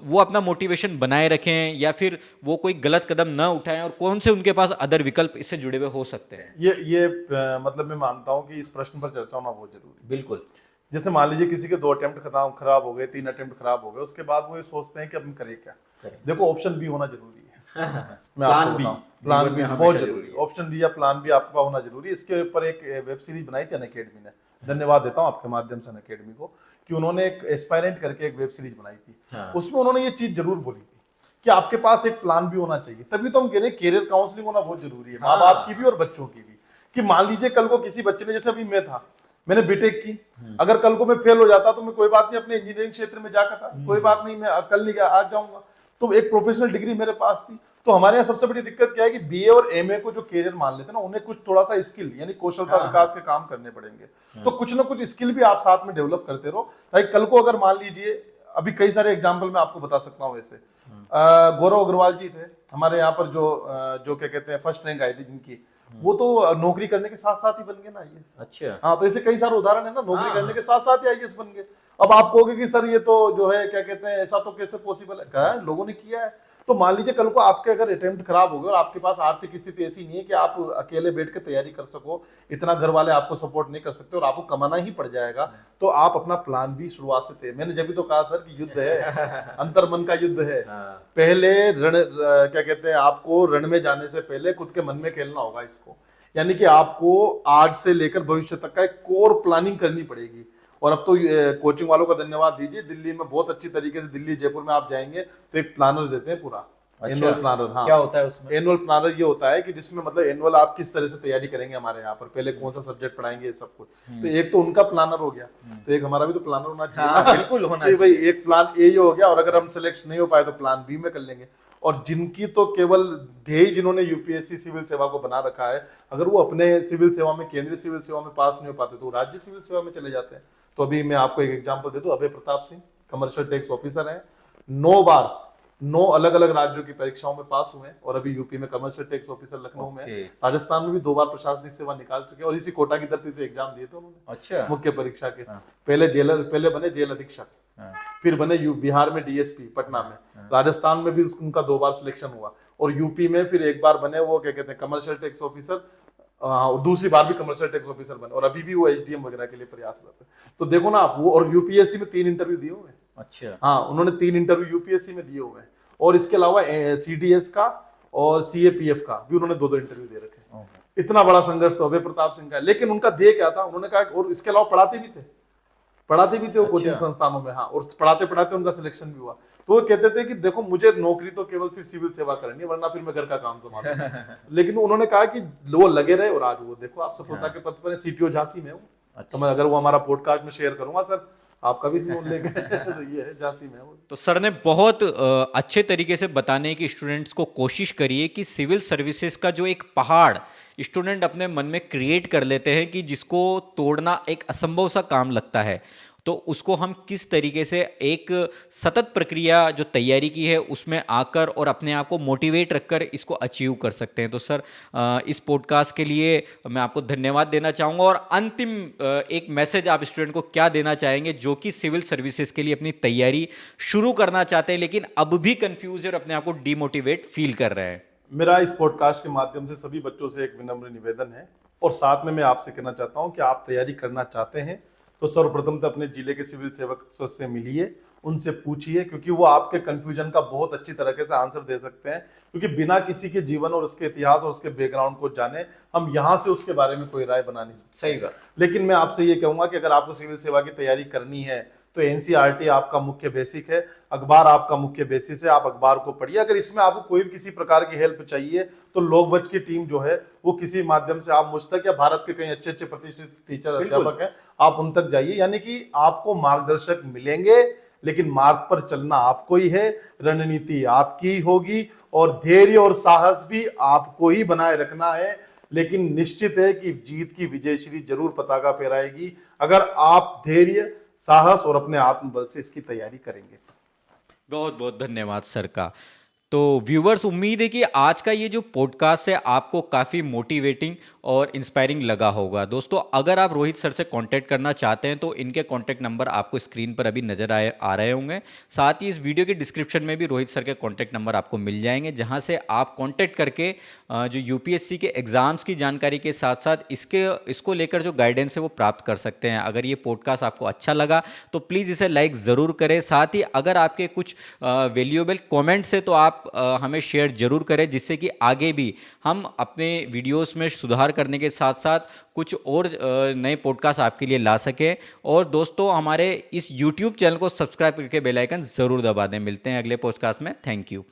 वो अपना मोटिवेशन बनाए रखें या फिर वो कोई गलत कदम ना उठाएं, और कौन से उनके पास अदर विकल्प इससे जुड़े हुए हो सकते हैं? ये मतलब मैं मानता हूँ कि इस प्रश्न पर चर्चा होना बहुत जरूरी है। बिल्कुल। जैसे मान लीजिए किसी के 2 अटेम्प्ट खराब हो गए, 3 अटेम्प्ट खराब हो गए, उसके बाद वो ये सोचते हैं कि अब हम करें क्या। देखो ऑप्शन बी होना जरूरी है। मैं आपको बताऊं, प्लान बी बहुत जरूरी है। ऑप्शन बी या प्लान बी आपका होना जरूरी है। इसके ऊपर एक वेब सीरीज बनाई थी अनअकैडमी ने, धन्यवाद देता हूं आपके माध्यम से अनअकैडमी को, कि उन्होंने एक एस्पायरेंट करके एक वेब सीरीज बनाई थी। उसमें उन्होंने ये चीज जरूर बोली थी कि आपके पास एक प्लान भी होना चाहिए। तभी तो हम कह रहे हैं कैरियर काउंसलिंग होना बहुत जरूरी है, माँ बाप की भी और बच्चों की भी। कि मान लीजिए कल को किसी बच्चे ने, जैसे अभी मैं था, मैंने बीटेक की, अगर कल को मैं फेल हो जाता तो मैं कोई बात नहीं अपने इंजीनियरिंग क्षेत्र में जाकर था, कोई बात नहीं, मैं कल नहीं गया आज जाऊंगा, तो एक प्रोफेशनल डिग्री मेरे पास थी। तो हमारे यहाँ सबसे बड़ी दिक्कत क्या है कि बीए और एमए को जो कैरियर मान लेते हैं ना, उन्हें कुछ थोड़ा सा स्किल यानी कौशलता विकास के काम करने पड़ेंगे। तो कुछ ना कुछ स्किल भी आप साथ में डेवलप करते रहो, ताकि कल को अगर मान लीजिए, अभी कई सारे एग्जाम्पल मैं आपको बता सकता हूँ। ऐसे गौरव अग्रवाल जी थे हमारे यहाँ पर, जो क्या कहते हैं फर्स्ट रैंक आई थी जिनकी, वो तो नौकरी करने के साथ साथ ही बन गए ना आईएएस। अच्छा। हाँ, तो ऐसे कई सारे उदाहरण है ना, नौकरी करने के साथ साथ ही आईएएस बन गए। अब आप कहोगे कि सर ये तो जो है क्या कहते हैं ऐसा तो कैसे पॉसिबल है, कहा लोगों ने किया है। तो मान लीजिए कल को आपके अगर अटेम्प्ट खराब हो गए और आपके पास आर्थिक स्थिति ऐसी नहीं है कि आप अकेले बैठ के तैयारी कर सको, इतना घर वाले आपको सपोर्ट नहीं कर सकते और आपको कमाना ही पड़ जाएगा, तो आप अपना प्लान भी शुरुआत से तय। मैंने जब भी तो कहा सर कि युद्ध है, अंतर्मन का युद्ध है। पहले रण, क्या कहते हैं, आपको रण में जाने से पहले खुद के मन में खेलना होगा इसको, यानी कि आपको आज से लेकर भविष्य तक का एक कोर प्लानिंग करनी पड़ेगी। और अब तो कोचिंग वालों का धन्यवाद दीजिए, दिल्ली में बहुत अच्छी तरीके से, दिल्ली जयपुर में आप जाएंगे तो एक प्लानर देते हैं पूरा। Annual planner. हाँ, क्या होता है उसमें? एनुअल प्लानर ये होता है कि जिसमें मतलब एनुअल आप किस तरह से तैयारी करेंगे, हमारे यहाँ पर पहले कौन सा सब्जेक्ट पढ़ाएंगे, ये सब कुछ। तो एक तो उनका प्लानर हो गया, तो एक हमारा भी तो प्लानर होना चाहिए। हाँ, बिल्कुल होना चाहिए भाई। एक प्लान ए हो गया, और अगर हम सिलेक्ट नहीं हो पाए तो प्लान बी में कर लेंगे। और जिनकी तो केवल ध्येय, जिन्होंने यूपीएससी सिविल सेवा को बना रखा है, अगर वो अपने सिविल सेवा में, केंद्रीय सिविल सेवा में पास नहीं हो पाते तो राज्य सिविल सेवा में चले जाते हैं। तो अभी मैं आपको एक एग्जांपल दे दूं, Abhay Pratap Singh commercial tax officer हैं, 9 अलग अलग राज्यों की परीक्षाओं में पास हुए हैं, और अभी यूपी में कमर्शियल टैक्स ऑफिसर लखनऊ में, राजस्थान में भी 2 बार प्रशासनिक सेवा निकाल चुके हैं, और इसी कोटा की धरती से एग्जाम दिए थे उन्होंने। अच्छा। मुख्य परीक्षा के पहले बने जेल अधीक्षक, फिर बने बिहार में डीएसपी पटना में, राजस्थान में भी उनका 2 बार सिलेक्शन हुआ, और यूपी में फिर एक बार बने वो क्या कहते हैं कमर्शियल टैक्स ऑफिसर दूसरी बार भी कमर्शियल टैक्स ऑफिसर बने और अभी भी वो एसडीएम वगैरह के लिए प्रयासरत है। तो देखो ना आप, वो और यूपीएससी में 3 इंटरव्यू दिए हुए हैं। अच्छा। हाँ, उन्होंने 3 इंटरव्यू यूपीएससी में दिए हुए हैं और इसके अलावा सीडीएस का और सीएपीएफ का भी उन्होंने 2-2 इंटरव्यू दे रखे हैं। इतना बड़ा संघर्ष तो अभय प्रताप सिंह का है, लेकिन उनका ध्येय क्या था, उन्होंने कहा, और इसके अलावा पढ़ाते भी थे वो कोचिंग अच्छा। संस्थानों में। हाँ, और पढ़ाते पढ़ाते उनका सिलेक्शन भी हुआ। तो वो कहते थे कि देखो, मुझे नौकरी तो केवल फिर सिविल सेवा करनी है, वरना फिर मैं घर का काम संभालूंगा। लेकिन उन्होंने कहा कि वो लगे रहे और आज वो देखो आप सफलता के पथ पर है। सीटीओ झांसी में हूँ। तो मैं अगर वो हमारा पॉडकास्ट में शेयर करूंगा सर, आपका भी सुन लेंगे। तो ये है, झांसी में वो। तो सर ने बहुत अच्छे तरीके से बताने की स्टूडेंट्स को कोशिश करी है कि सिविल सर्विसेज का जो एक पहाड़ स्टूडेंट अपने मन में क्रिएट कर लेते हैं कि जिसको तोड़ना एक असंभव सा काम लगता है, तो उसको हम किस तरीके से एक सतत प्रक्रिया जो तैयारी की है उसमें आकर और अपने आप को मोटिवेट रखकर इसको अचीव कर सकते हैं। तो सर इस पॉडकास्ट के लिए मैं आपको धन्यवाद देना चाहूँगा और अंतिम एक मैसेज आप स्टूडेंट को क्या देना चाहेंगे जो कि सिविल सर्विसेज के लिए अपनी तैयारी शुरू करना चाहते हैं लेकिन अब भी कंफ्यूज है और अपने आप को डीमोटिवेट फील कर रहे हैं? मेरा इस पॉडकास्ट के माध्यम से सभी बच्चों से एक विनम्र निवेदन है और साथ में मैं आपसे कहना चाहता हूं कि आप तैयारी करना चाहते हैं तो सर्वप्रथम तो अपने जिले के सिविल सेवक से मिलिए, उनसे पूछिए, क्योंकि वो आपके कंफ्यूजन का बहुत अच्छी तरीके से आंसर दे सकते हैं। क्योंकि बिना किसी के जीवन और उसके इतिहास और उसके बैकग्राउंड को जाने हम यहाँ से उसके बारे में कोई राय बना नहीं सकते। सही बात। लेकिन मैं आपसे ये कहूंगा कि अगर आपको सिविल सेवा की तैयारी करनी है तो एनसीईआरटी आपका मुख्य बेसिक है, अखबार आपका मुख्य बेसिस है, आप अखबार को पढ़िए। अगर इसमें आपको कोई भी किसी प्रकार की हेल्प चाहिए तो लोकबच की टीम जो है वो किसी माध्यम से आप मुझ तक या भारत के कई अच्छे अच्छे प्रतिष्ठित टीचर अध्यापक हैं, आप उन तक जाइए। यानी कि आपको मार्गदर्शक मिलेंगे, लेकिन मार्ग पर चलना आपको ही है, रणनीति आपकी ही होगी और धैर्य और साहस भी आपको ही बनाए रखना है। लेकिन निश्चित है कि जीत की विजयश्री जरूर पताका फहराएगी अगर आप धैर्य, साहस और अपने आत्मबल से इसकी तैयारी करेंगे। बहुत बहुत धन्यवाद सर का। तो व्यूवर्स, उम्मीद है कि आज का ये जो पॉडकास्ट है आपको काफ़ी मोटिवेटिंग और इंस्पायरिंग लगा होगा। दोस्तों, अगर आप रोहित सर से कांटेक्ट करना चाहते हैं तो इनके कांटेक्ट नंबर आपको स्क्रीन पर अभी नज़र आ रहे होंगे। साथ ही इस वीडियो के डिस्क्रिप्शन में भी रोहित सर के कांटेक्ट नंबर आपको मिल जाएंगे, जहां से आप कांटेक्ट करके जो यूपीएससी के एग्ज़ाम्स की जानकारी के साथ साथ इसको लेकर जो गाइडेंस है वो प्राप्त कर सकते हैं। अगर ये पॉडकास्ट आपको अच्छा लगा तो प्लीज़ इसे लाइक ज़रूर करें। साथ ही अगर आपके कुछ वैल्यूएबल कमेंट्स है तो आप हमें शेयर जरूर करें, जिससे कि आगे भी हम अपने वीडियोस में सुधार करने के साथ साथ कुछ और नए पॉडकास्ट आपके लिए ला सकें। और दोस्तों, हमारे इस YouTube चैनल को सब्सक्राइब करके बेल आइकन ज़रूर दबा दें। मिलते हैं अगले पॉडकास्ट में। Thank you.